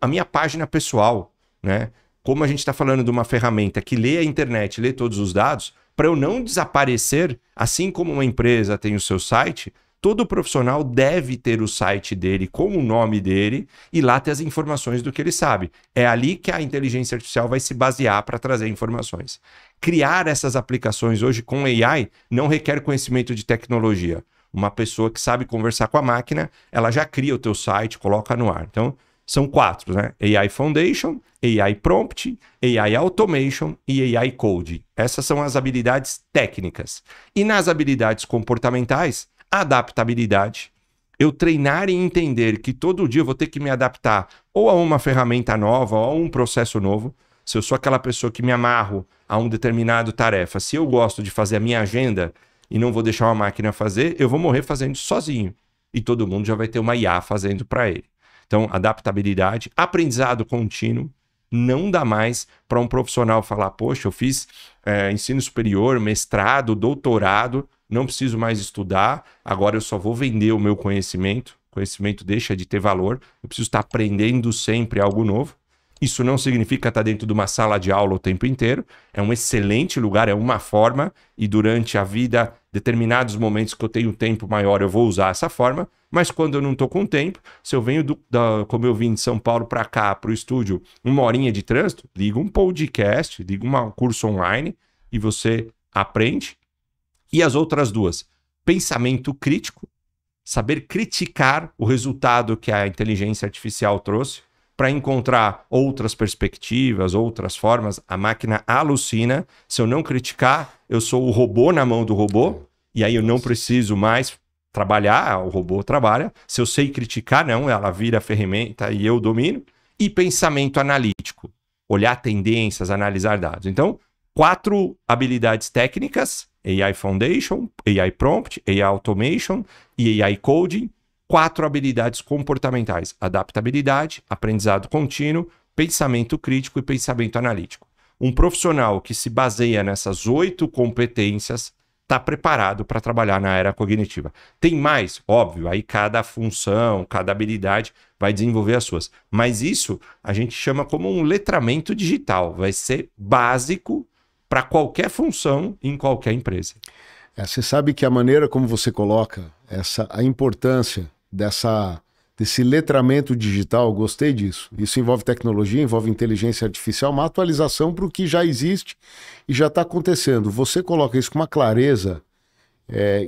a minha página pessoal, né? Como a gente está falando de uma ferramenta que lê a internet, lê todos os dados, para eu não desaparecer, assim como uma empresa tem o seu site, todo profissional deve ter o site dele com o nome dele e lá ter as informações do que ele sabe. É ali que a inteligência artificial vai se basear para trazer informações. Criar essas aplicações hoje com AI não requer conhecimento de tecnologia. Uma pessoa que sabe conversar com a máquina, ela já cria o teu site, coloca no ar. Então, são 4, né? AI Foundation, AI Prompt, AI Automation e AI Coding. Essas são as habilidades técnicas. E nas habilidades comportamentais, adaptabilidade. Eu treinar e entender que todo dia eu vou ter que me adaptar ou a uma ferramenta nova ou a um processo novo. Se eu sou aquela pessoa que me amarro a um determinado tarefa, se eu gosto de fazer a minha agenda e não vou deixar uma máquina fazer, eu vou morrer fazendo sozinho. E todo mundo já vai ter uma IA fazendo para ele. Então, adaptabilidade, aprendizado contínuo, não dá mais para um profissional falar, poxa, eu fiz ensino superior, mestrado, doutorado, não preciso mais estudar, agora eu só vou vender o meu conhecimento, o conhecimento deixa de ter valor, eu preciso estar aprendendo sempre algo novo. Isso não significa estar dentro de uma sala de aula o tempo inteiro, é um excelente lugar, é uma forma, e durante a vida, determinados momentos que eu tenho tempo maior, eu vou usar essa forma, mas quando eu não estou com tempo, se eu venho, como eu vim de São Paulo para cá, para o estúdio, 1 horinha de trânsito, liga um podcast, liga um curso online e você aprende. E as outras 2, pensamento crítico, saber criticar o resultado que a inteligência artificial trouxe, para encontrar outras perspectivas, outras formas. A máquina alucina. Se eu não criticar, eu sou o robô na mão do robô, e aí eu não preciso mais trabalhar, o robô trabalha. Se eu sei criticar, não, ela vira ferramenta e eu domino. E pensamento analítico, olhar tendências, analisar dados. Então, 4 habilidades técnicas, AI Foundation, AI Prompt, AI Automation e AI Coding. 4 habilidades comportamentais: adaptabilidade, aprendizado contínuo, pensamento crítico e pensamento analítico. Um profissional que se baseia nessas 8 competências está preparado para trabalhar na era cognitiva. Tem mais? Óbvio, aí cada função, cada habilidade vai desenvolver as suas. Mas isso a gente chama como um letramento digital. Vai ser básico para qualquer função em qualquer empresa. Você sabe que a maneira como você coloca a importância desse letramento digital, gostei disso. Isso envolve tecnologia, envolve inteligência artificial, uma atualização para o que já existe e já está acontecendo. Você coloca isso com uma clareza,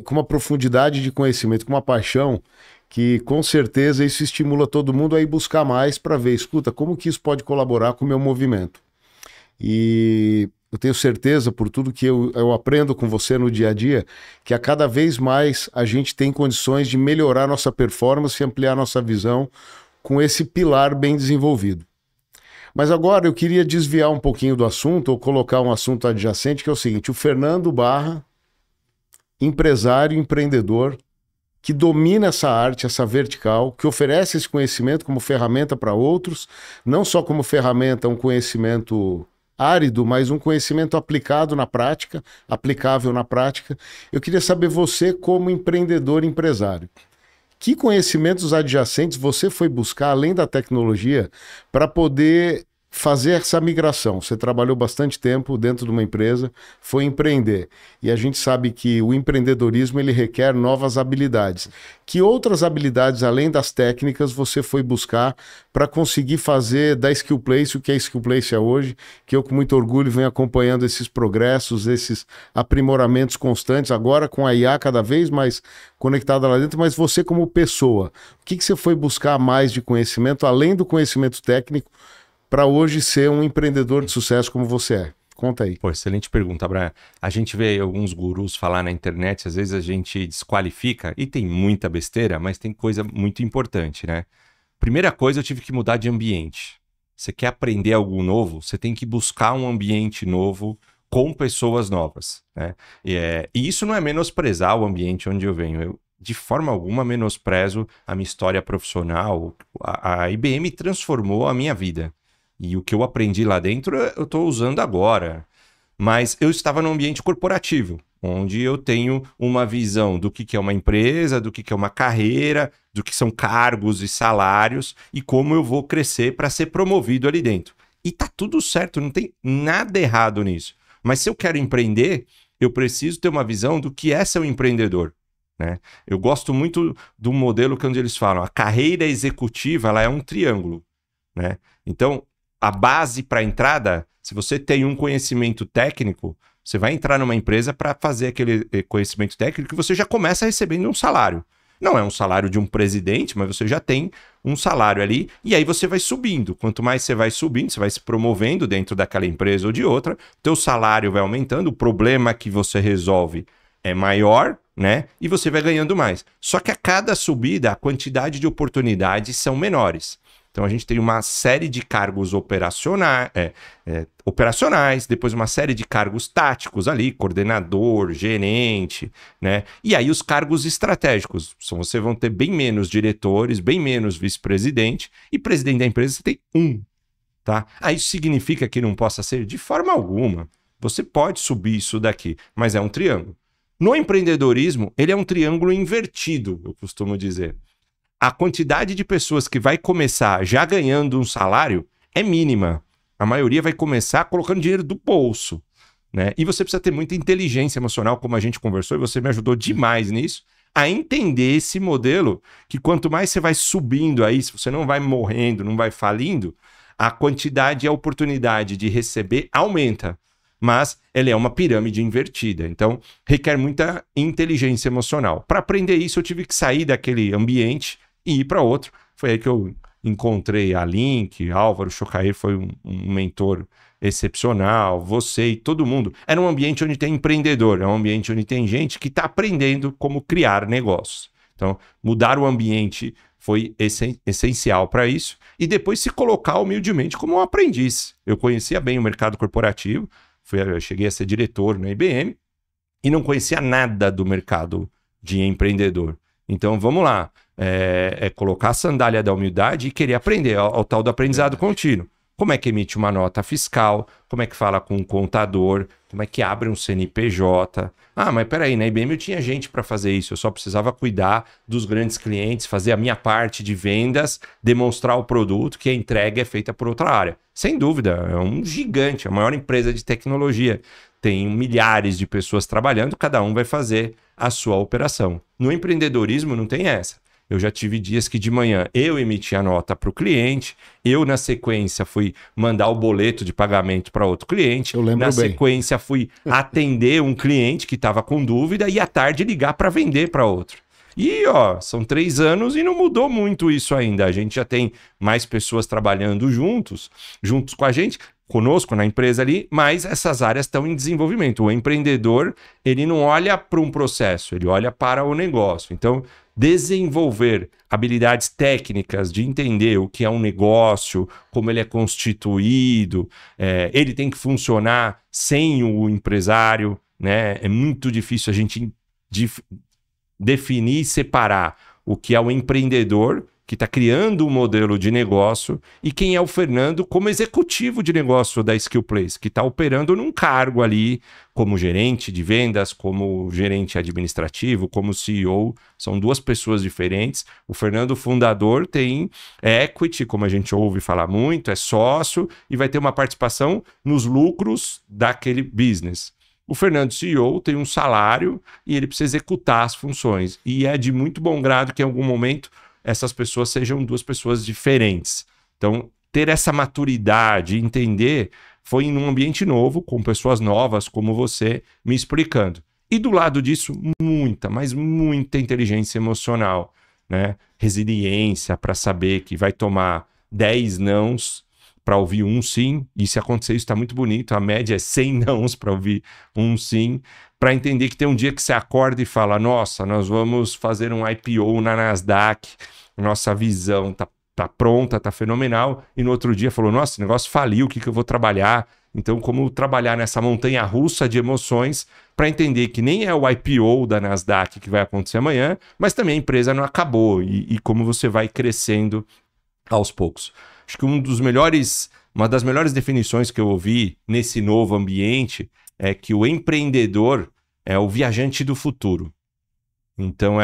com uma profundidade de conhecimento, com uma paixão, que com certeza isso estimula todo mundo a ir buscar mais para ver, escuta, como que isso pode colaborar com o meu movimento. E eu tenho certeza, por tudo que eu aprendo com você no dia a dia, que a cada vez mais a gente tem condições de melhorar nossa performance e ampliar nossa visão com esse pilar bem desenvolvido. Mas agora eu queria desviar um pouquinho do assunto, ou colocar um assunto adjacente, que é o seguinte: o Fernando Barra, empresário, empreendedor, que domina essa arte, essa vertical, que oferece esse conhecimento como ferramenta para outros, não só como ferramenta, um conhecimento árido, mas um conhecimento aplicado na prática, aplicável na prática. Eu queria saber você como empreendedor, empresário. Que conhecimentos adjacentes você foi buscar, além da tecnologia, para poder fazer essa migração? Você trabalhou bastante tempo dentro de uma empresa, foi empreender. E a gente sabe que o empreendedorismo ele requer novas habilidades. Que outras habilidades, além das técnicas, você foi buscar para conseguir fazer da Skill Place o que a Skill Place é hoje, que eu com muito orgulho venho acompanhando esses progressos, esses aprimoramentos constantes, agora com a IA cada vez mais conectada lá dentro, mas você como pessoa, o que você foi buscar mais de conhecimento, além do conhecimento técnico, para hoje ser um empreendedor de sucesso como você é? Conta aí. Pô, excelente pergunta, Brian. A gente vê alguns gurus falar na internet, às vezes a gente desqualifica, e tem muita besteira, mas tem coisa muito importante, né? Primeira coisa, eu tive que mudar de ambiente. Você quer aprender algo novo, você tem que buscar um ambiente novo com pessoas novas, né? E isso não é menosprezar o ambiente onde eu venho. Eu, de forma alguma, menosprezo a minha história profissional. A IBM transformou a minha vida. E o que eu aprendi lá dentro, eu estou usando agora. Mas eu estava num ambiente corporativo, onde eu tenho uma visão do que é uma empresa, do que é uma carreira, do que são cargos e salários, e como eu vou crescer para ser promovido ali dentro. E tá tudo certo, não tem nada errado nisso. Mas se eu quero empreender, eu preciso ter uma visão do que é ser um empreendedor, né? Eu gosto muito do modelo que onde eles falam, a carreira executiva ela é um triângulo, né? Então, a base para a entrada, se você tem um conhecimento técnico, você vai entrar numa empresa para fazer aquele conhecimento técnico e você já começa recebendo um salário. Não é um salário de um presidente, mas você já tem um salário ali e aí você vai subindo. Quanto mais você vai subindo, você vai se promovendo dentro daquela empresa ou de outra, teu salário vai aumentando, o problema que você resolve é maior, né? E você vai ganhando mais. Só que a cada subida, a quantidade de oportunidades são menores. Então, a gente tem uma série de cargos operacionais, depois uma série de cargos táticos ali, coordenador, gerente, né? E aí os cargos estratégicos. Você vão ter bem menos diretores, bem menos vice-presidente, e presidente da empresa você tem um, tá? Aí isso significa que não possa ser de forma alguma. Você pode subir isso daqui, mas é um triângulo. No empreendedorismo, ele é um triângulo invertido, eu costumo dizer. A quantidade de pessoas que vai começar já ganhando um salário é mínima. A maioria vai começar colocando dinheiro do bolso, né? E você precisa ter muita inteligência emocional, como a gente conversou, e você me ajudou demais nisso, a entender esse modelo, que quanto mais você vai subindo aí, se você não vai morrendo, não vai falindo, a quantidade e a oportunidade de receber aumenta. Mas ela é uma pirâmide invertida, então requer muita inteligência emocional. Para aprender isso, eu tive que sair daquele ambiente e ir para outro. Foi aí que eu encontrei a Link, Álvaro Chocair foi um mentor excepcional, você e todo mundo. Era um ambiente onde tem empreendedor, é um ambiente onde tem gente que está aprendendo como criar negócios. Então, mudar o ambiente foi essencial para isso. E depois se colocar humildemente como um aprendiz. Eu conhecia bem o mercado corporativo, eu cheguei a ser diretor na IBM e não conhecia nada do mercado de empreendedor. Então, vamos lá. É colocar a sandália da humildade e querer aprender ao tal do aprendizado contínuo. Como é que emite uma nota fiscal? Como é que fala com um contador? Como é que abre um CNPJ? Ah, mas peraí, na IBM eu tinha gente para fazer isso. Eu só precisava cuidar dos grandes clientes, fazer a minha parte de vendas, demonstrar o produto, que a entrega é feita por outra área. Sem dúvida, é um gigante, a maior empresa de tecnologia tem milhares de pessoas trabalhando, cada um vai fazer a sua operação. No empreendedorismo não tem essa. Eu já tive dias que de manhã eu emiti a nota para o cliente, eu na sequência fui mandar o boleto de pagamento para outro cliente, sequência fui atender um cliente que estava com dúvida e à tarde ligar para vender para outro. E são 3 anos e não mudou muito isso ainda. A gente já tem mais pessoas trabalhando juntos com a gente, conosco na empresa ali, mas essas áreas estão em desenvolvimento. O empreendedor, ele não olha para um processo, ele olha para o negócio. Então, desenvolver habilidades técnicas de entender o que é um negócio, como ele é constituído, ele tem que funcionar sem o empresário, né? É muito difícil a gente definir e separar o que é o empreendedor, que está criando um modelo de negócio, e quem é o Fernando como executivo de negócio da Skillplace, que está operando num cargo ali como gerente de vendas, como gerente administrativo, como CEO. São 2 pessoas diferentes. O Fernando, fundador, tem equity, como a gente ouve falar muito, é sócio e vai ter uma participação nos lucros daquele business. O Fernando, CEO, tem um salário e ele precisa executar as funções. E é de muito bom grado que em algum momento essas pessoas sejam 2 pessoas diferentes. Então, ter essa maturidade, entender, foi em um ambiente novo, com pessoas novas como você, me explicando. E do lado disso, mas muita inteligência emocional, né? Resiliência para saber que vai tomar 10 nãos para ouvir um sim, e se acontecer isso está muito bonito, a média é 100 nãos para ouvir um sim, para entender que tem um dia que você acorda e fala, nossa, nós vamos fazer um IPO na Nasdaq, nossa visão tá pronta, tá fenomenal, e no outro dia falou, nossa, esse negócio faliu, o que eu vou trabalhar? Então, como trabalhar nessa montanha russa de emoções para entender que nem é o IPO da Nasdaq que vai acontecer amanhã, mas também a empresa não acabou, e como você vai crescendo aos poucos. Acho que uma das melhores definições que eu ouvi nesse novo ambiente é que o empreendedor é o viajante do futuro. Então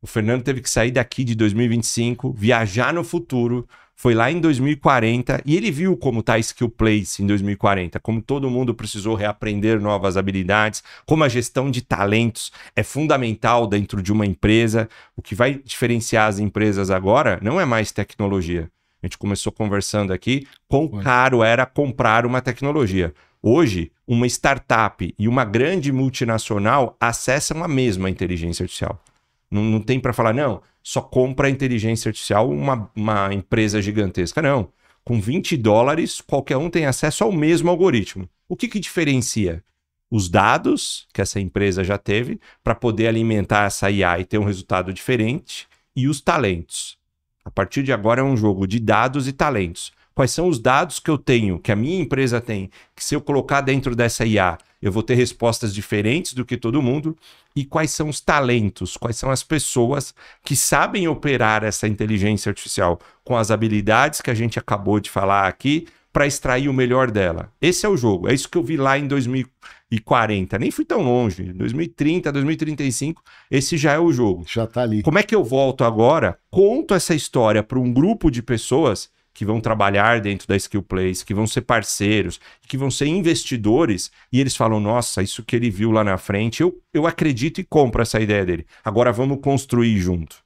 o Fernando teve que sair daqui de 2025, viajar no futuro, foi lá em 2040 e ele viu como está a Skillplace em 2040, como todo mundo precisou reaprender novas habilidades, como a gestão de talentos é fundamental dentro de uma empresa. O que vai diferenciar as empresas agora não é mais tecnologia. A gente começou conversando aqui, quão caro era comprar uma tecnologia. Hoje, uma startup e uma grande multinacional acessam a mesma inteligência artificial. Não tem para falar, não, só compra a inteligência artificial uma empresa gigantesca. Não. Com $20, qualquer um tem acesso ao mesmo algoritmo. O que diferencia? Os dados que essa empresa já teve para poder alimentar essa IA e ter um resultado diferente, e os talentos. A partir de agora é um jogo de dados e talentos. Quais são os dados que eu tenho, que a minha empresa tem, que se eu colocar dentro dessa IA, eu vou ter respostas diferentes do que todo mundo? E quais são os talentos, quais são as pessoas que sabem operar essa inteligência artificial com as habilidades que a gente acabou de falar aqui para extrair o melhor dela? Esse é o jogo. É isso que eu vi lá em 2040. Nem fui tão longe. 2030, 2035, esse já é o jogo. Já está ali. Como é que eu volto agora? Conto essa história para um grupo de pessoas que vão trabalhar dentro da Skillplace, que vão ser parceiros, que vão ser investidores, e eles falam, nossa, isso que ele viu lá na frente, eu acredito e compro essa ideia dele. Agora vamos construir junto.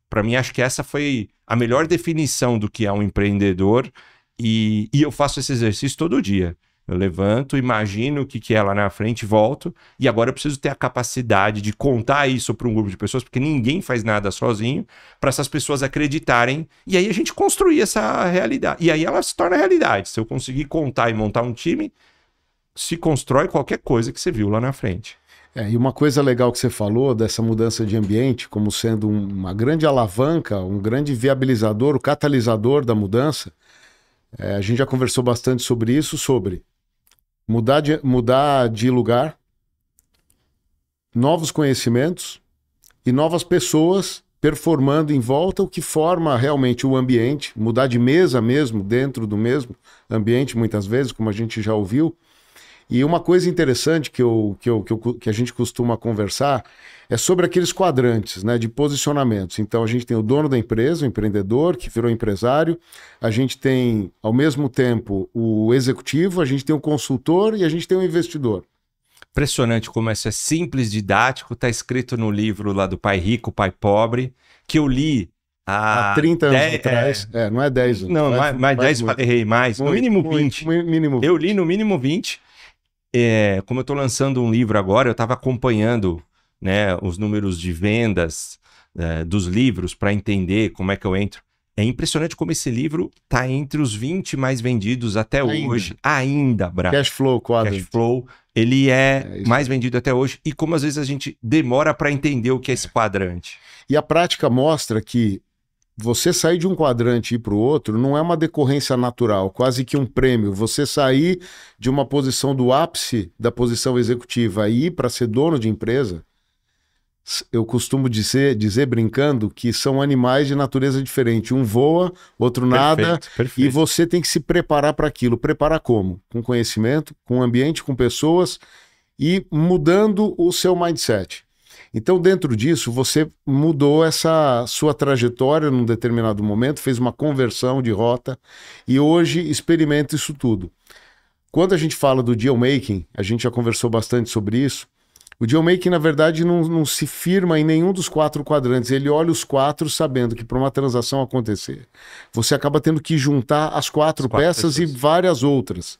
Para mim, acho que essa foi a melhor definição do que é um empreendedor, e eu faço esse exercício todo dia. Eu levanto, imagino o que é lá na frente, volto, e agora eu preciso ter a capacidade de contar isso para um grupo de pessoas, porque ninguém faz nada sozinho, para essas pessoas acreditarem, e aí a gente construir essa realidade. E aí ela se torna realidade. Se eu conseguir contar e montar um time, se constrói qualquer coisa que você viu lá na frente. E uma coisa legal que você falou dessa mudança de ambiente como sendo uma grande alavanca, um grande viabilizador, o catalisador da mudança, a gente já conversou bastante sobre isso, sobre mudar de lugar, novos conhecimentos e novas pessoas performando em volta, o que forma realmente o ambiente, mudar de mesa mesmo, dentro do mesmo ambiente, muitas vezes, como a gente já ouviu. E uma coisa interessante que a gente costuma conversar é sobre aqueles quadrantes, né, de posicionamentos. Então a gente tem o dono da empresa, o empreendedor, que virou empresário, a gente tem, ao mesmo tempo, o executivo, a gente tem o consultor e a gente tem o investidor. impressionante como isso é simples, didático, tá escrito no livro lá do Pai Rico, Pai Pobre, que eu li há 30 anos atrás. Não é 10 anos. Não, mais 10 eu errei mais. No mínimo 20. Eu li no mínimo 20. Como eu estou lançando um livro agora, eu estava acompanhando, né, os números de vendas dos livros para entender como é que eu entro. É impressionante como esse livro está entre os 20 mais vendidos até hoje. Ainda, Bra. Cash Flow, Cash Flow, ele é mais vendido até hoje. E como às vezes a gente demora para entender o que é esse quadrante. E a prática mostra que você sair de um quadrante e ir para o outro não é uma decorrência natural, quase que um prêmio. Você sair de uma posição do ápice da posição executiva e ir para ser dono de empresa, eu costumo dizer brincando que são animais de natureza diferente. Um voa, outro nada, perfeito. E você tem que se preparar para aquilo. Preparar como? Com conhecimento, com ambiente, com pessoas e mudando o seu mindset. Então, dentro disso, você mudou essa sua trajetória num determinado momento, fez uma conversão de rota e hoje experimenta isso tudo. Quando a gente fala do deal making, a gente já conversou bastante sobre isso. O deal making, na verdade, não se firma em nenhum dos 4 quadrantes. Ele olha os 4 sabendo que para uma transação acontecer, você acaba tendo que juntar as 4 peças e várias outras.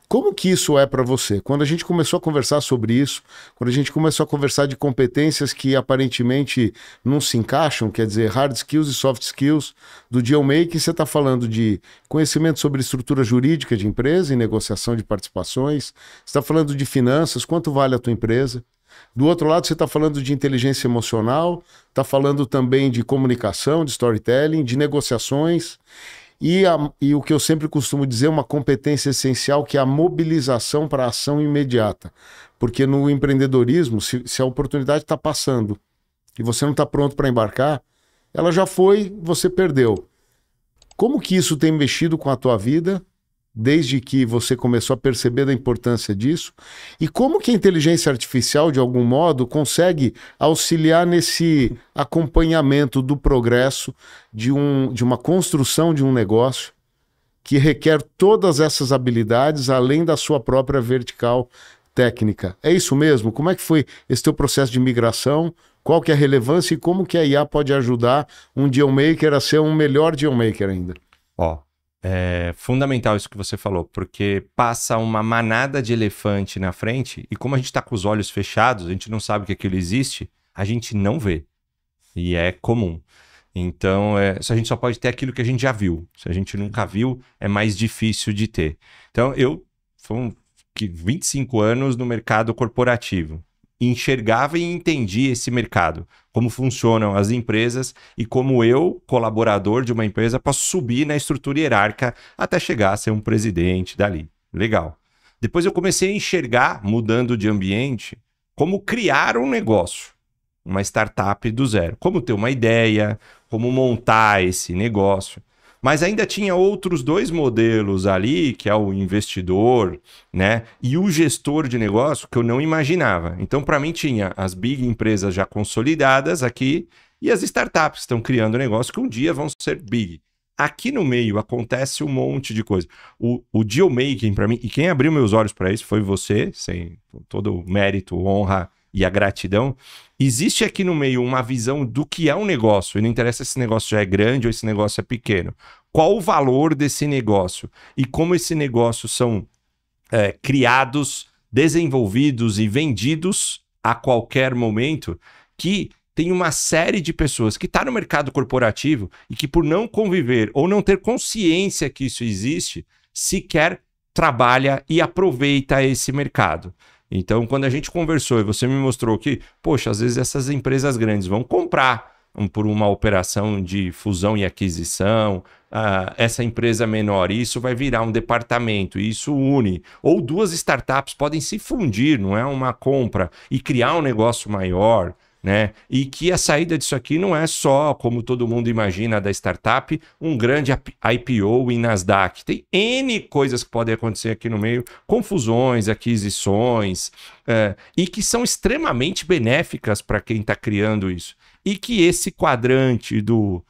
Como que isso é para você? Quando a gente começou a conversar sobre isso, quando a gente começou a conversar de competências que aparentemente não se encaixam, quer dizer, hard skills e soft skills do deal making, você está falando de conhecimento sobre estrutura jurídica de empresa e negociação de participações, você está falando de finanças, quanto vale a tua empresa. Do outro lado, você está falando de inteligência emocional, está falando também de comunicação, de storytelling, de negociações e o que eu sempre costumo dizer, uma competência essencial que é a mobilização para a ação imediata. Porque no empreendedorismo, se a oportunidade está passando e você não está pronto para embarcar, ela já foi, você perdeu. Como que isso tem mexido com a tua vida? Desde que você começou a perceber da importância disso, e como que a inteligência artificial, de algum modo, consegue auxiliar nesse acompanhamento do progresso de uma construção de um negócio que requer todas essas habilidades, além da sua própria vertical técnica. É isso mesmo? Como é que foi esse teu processo de migração? Qual que é a relevância e como que a IA pode ajudar um deal maker a ser um melhor deal maker ainda? É fundamental isso que você falou, porque passa uma manada de elefante na frente e como a gente está com os olhos fechados, a gente não sabe que aquilo existe, a gente não vê. E é comum. Então, a gente só pode ter aquilo que a gente já viu. Se a gente nunca viu, é mais difícil de ter. Então, eu fui 25 anos no mercado corporativo. Enxergava e entendia esse mercado, como funcionam as empresas e como eu, colaborador de uma empresa, posso subir na estrutura hierárquica até chegar a ser um presidente dali. Legal. Depois eu comecei a enxergar, mudando de ambiente, como criar um negócio, uma startup do zero. Como ter uma ideia, como montar esse negócio. Mas ainda tinha outros 2 modelos ali, que é o investidor, né? E o gestor de negócio, que eu não imaginava. Então, para mim, tinha as big empresas já consolidadas aqui e as startups que estão criando negócio que um dia vão ser big. Aqui no meio acontece um monte de coisa. O deal making, para mim, e quem abriu meus olhos para isso foi você, sem todo o mérito, honra e a gratidão. Existe aqui no meio uma visão do que é um negócio, e não interessa se esse negócio já é grande ou esse negócio é pequeno. Qual o valor desse negócio e como esse negócio são criados, desenvolvidos e vendidos a qualquer momento, que tem uma série de pessoas que está no mercado corporativo e que por não conviver ou não ter consciência que isso existe, sequer trabalha e aproveita esse mercado. Então, quando a gente conversou e você me mostrou que, poxa, às vezes essas empresas grandes vão comprar por uma operação de fusão e aquisição, essa empresa menor, isso vai virar um departamento, isso une. Ou 2 startups podem se fundir, não é uma compra, e criar um negócio maior, né? E que a saída disso aqui não é só, como todo mundo imagina da startup, um grande IPO em Nasdaq. Tem N coisas que podem acontecer aqui no meio, confusões, aquisições, e que são extremamente benéficas para quem está criando isso. E que esse quadrante do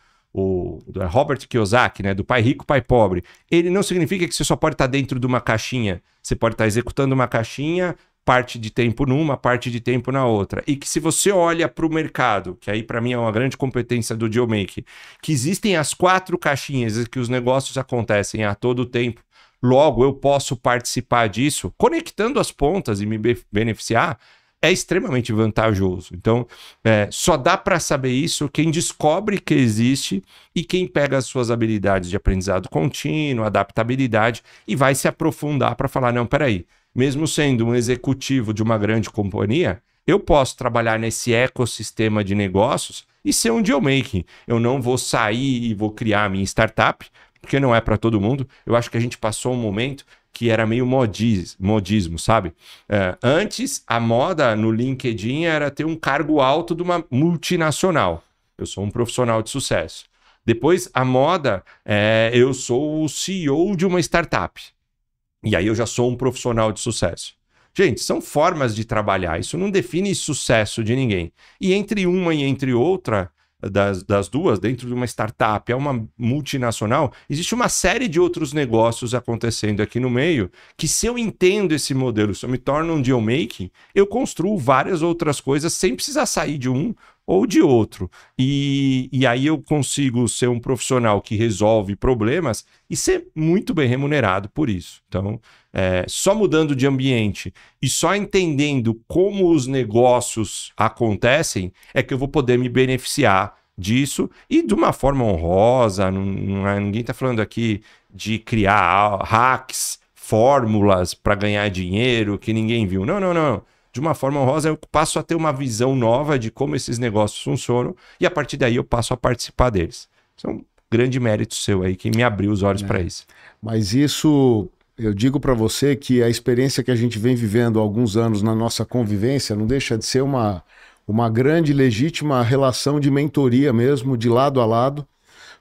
Robert Kiyosaki, né, do Pai Rico, Pai Pobre, ele não significa que você só pode estar dentro de uma caixinha. Você pode estar executando uma caixinha, parte de tempo numa, parte de tempo na outra. E que se você olha para o mercado, que aí para mim é uma grande competência do Dealmaking, que existem as 4 caixinhas e que os negócios acontecem a todo tempo, logo eu posso participar disso, conectando as pontas e me beneficiar, é extremamente vantajoso. Então, só dá para saber isso quem descobre que existe e quem pega as suas habilidades de aprendizado contínuo, adaptabilidade e vai se aprofundar para falar, não, peraí, mesmo sendo um executivo de uma grande companhia, eu posso trabalhar nesse ecossistema de negócios e ser um Dealmaking. Eu não vou sair e vou criar a minha startup, porque não é para todo mundo. Eu acho que a gente passou um momento que era meio modismo, sabe? Antes, a moda no LinkedIn era ter um cargo alto de uma multinacional. Eu sou um profissional de sucesso. Depois, a moda eu sou o CEO de uma startup. E aí eu já sou um profissional de sucesso. Gente, são formas de trabalhar. Isso não define sucesso de ninguém. E entre uma e entre outra, das duas, dentro de uma startup, é uma multinacional, existe uma série de outros negócios acontecendo aqui no meio, que se eu entendo esse modelo, se eu me torno um Dealmaking, eu construo várias outras coisas sem precisar sair de um ou de outro. E aí eu consigo ser um profissional que resolve problemas e ser muito bem remunerado por isso. Então, só mudando de ambiente e só entendendo como os negócios acontecem é que eu vou poder me beneficiar disso e de uma forma honrosa. Ninguém está falando aqui de criar hacks, fórmulas para ganhar dinheiro que ninguém viu. Não. De uma forma honrosa, eu passo a ter uma visão nova de como esses negócios funcionam e a partir daí eu passo a participar deles. Isso é um grande mérito seu aí, que me abriu os olhos para isso. Mas isso, eu digo para você que a experiência que a gente vem vivendo há alguns anos na nossa convivência não deixa de ser uma grande, legítima relação de mentoria mesmo, de lado a lado,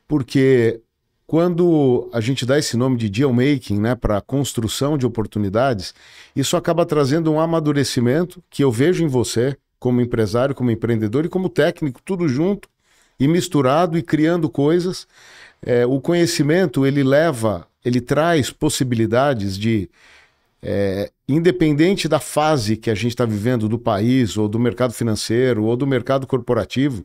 porque quando a gente dá esse nome de Dealmaking, né, para construção de oportunidades, isso acaba trazendo um amadurecimento que eu vejo em você, como empresário, como empreendedor e como técnico, tudo junto e misturado e criando coisas. O conhecimento, ele traz possibilidades de, independente da fase que a gente está vivendo do país, ou do mercado financeiro, ou do mercado corporativo,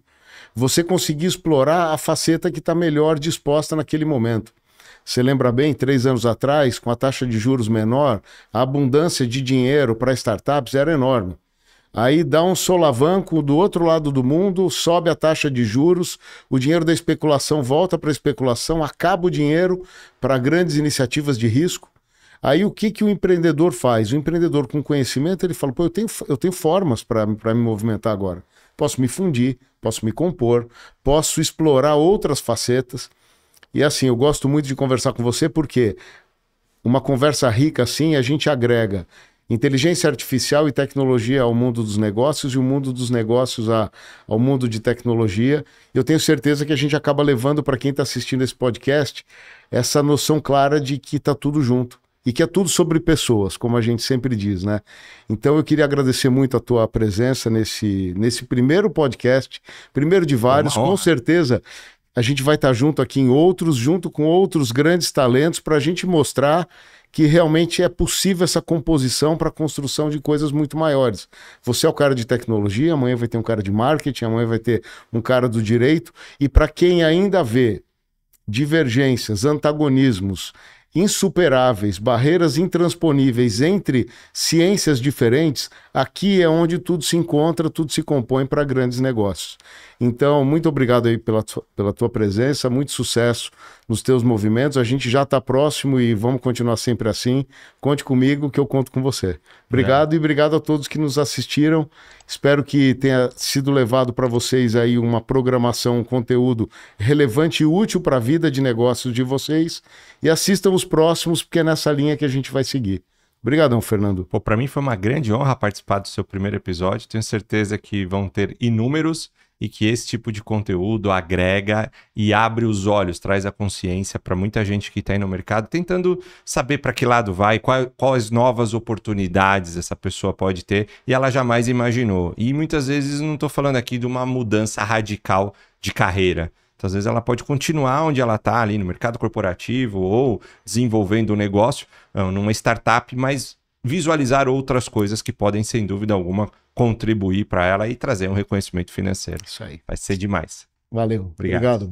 você conseguir explorar a faceta que está melhor disposta naquele momento. Você lembra bem, 3 anos atrás, com a taxa de juros menor, a abundância de dinheiro para startups era enorme. Aí dá um solavanco do outro lado do mundo, sobe a taxa de juros, o dinheiro da especulação volta para a especulação, acaba o dinheiro para grandes iniciativas de risco. Aí o que o empreendedor faz? O empreendedor com conhecimento, ele fala, pô, eu tenho formas para me movimentar agora. Posso me fundir, posso me compor, posso explorar outras facetas. E assim, eu gosto muito de conversar com você porque uma conversa rica assim, a gente agrega inteligência artificial e tecnologia ao mundo dos negócios e o mundo dos negócios ao mundo de tecnologia. Eu tenho certeza que a gente acaba levando para quem está assistindo esse podcast essa noção clara de que está tudo junto. E que é tudo sobre pessoas, como a gente sempre diz, né? Então eu queria agradecer muito a tua presença nesse primeiro podcast, primeiro de vários. Com certeza a gente vai estar junto aqui em outros, junto com outros grandes talentos, para a gente mostrar que realmente é possível essa composição para a construção de coisas muito maiores. Você é o cara de tecnologia, amanhã vai ter um cara de marketing, amanhã vai ter um cara do direito. E para quem ainda vê divergências, antagonismos insuperáveis, barreiras intransponíveis entre ciências diferentes, aqui é onde tudo se encontra, tudo se compõe para grandes negócios. Então, muito obrigado aí pela tua presença, muito sucesso nos teus movimentos, a gente já está próximo e vamos continuar sempre assim. Conte comigo que eu conto com você. Obrigado e obrigado a todos que nos assistiram. Espero que tenha sido levado para vocês aí uma programação, um conteúdo relevante e útil para a vida de negócios de vocês. E assistam os próximos, porque é nessa linha que a gente vai seguir. Obrigadão, Fernando. Pô, para mim foi uma grande honra participar do seu primeiro episódio. Tenho certeza que vão ter inúmeros e que esse tipo de conteúdo agrega e abre os olhos, traz a consciência para muita gente que está aí no mercado, tentando saber para que lado vai, quais novas oportunidades essa pessoa pode ter e ela jamais imaginou. E muitas vezes não estou falando aqui de uma mudança radical de carreira. Então, às vezes ela pode continuar onde ela está, ali no mercado corporativo ou desenvolvendo um negócio, numa startup, mas visualizar outras coisas que podem, sem dúvida alguma, contribuir para ela e trazer um reconhecimento financeiro. Isso aí. Vai ser demais. Valeu. Obrigado.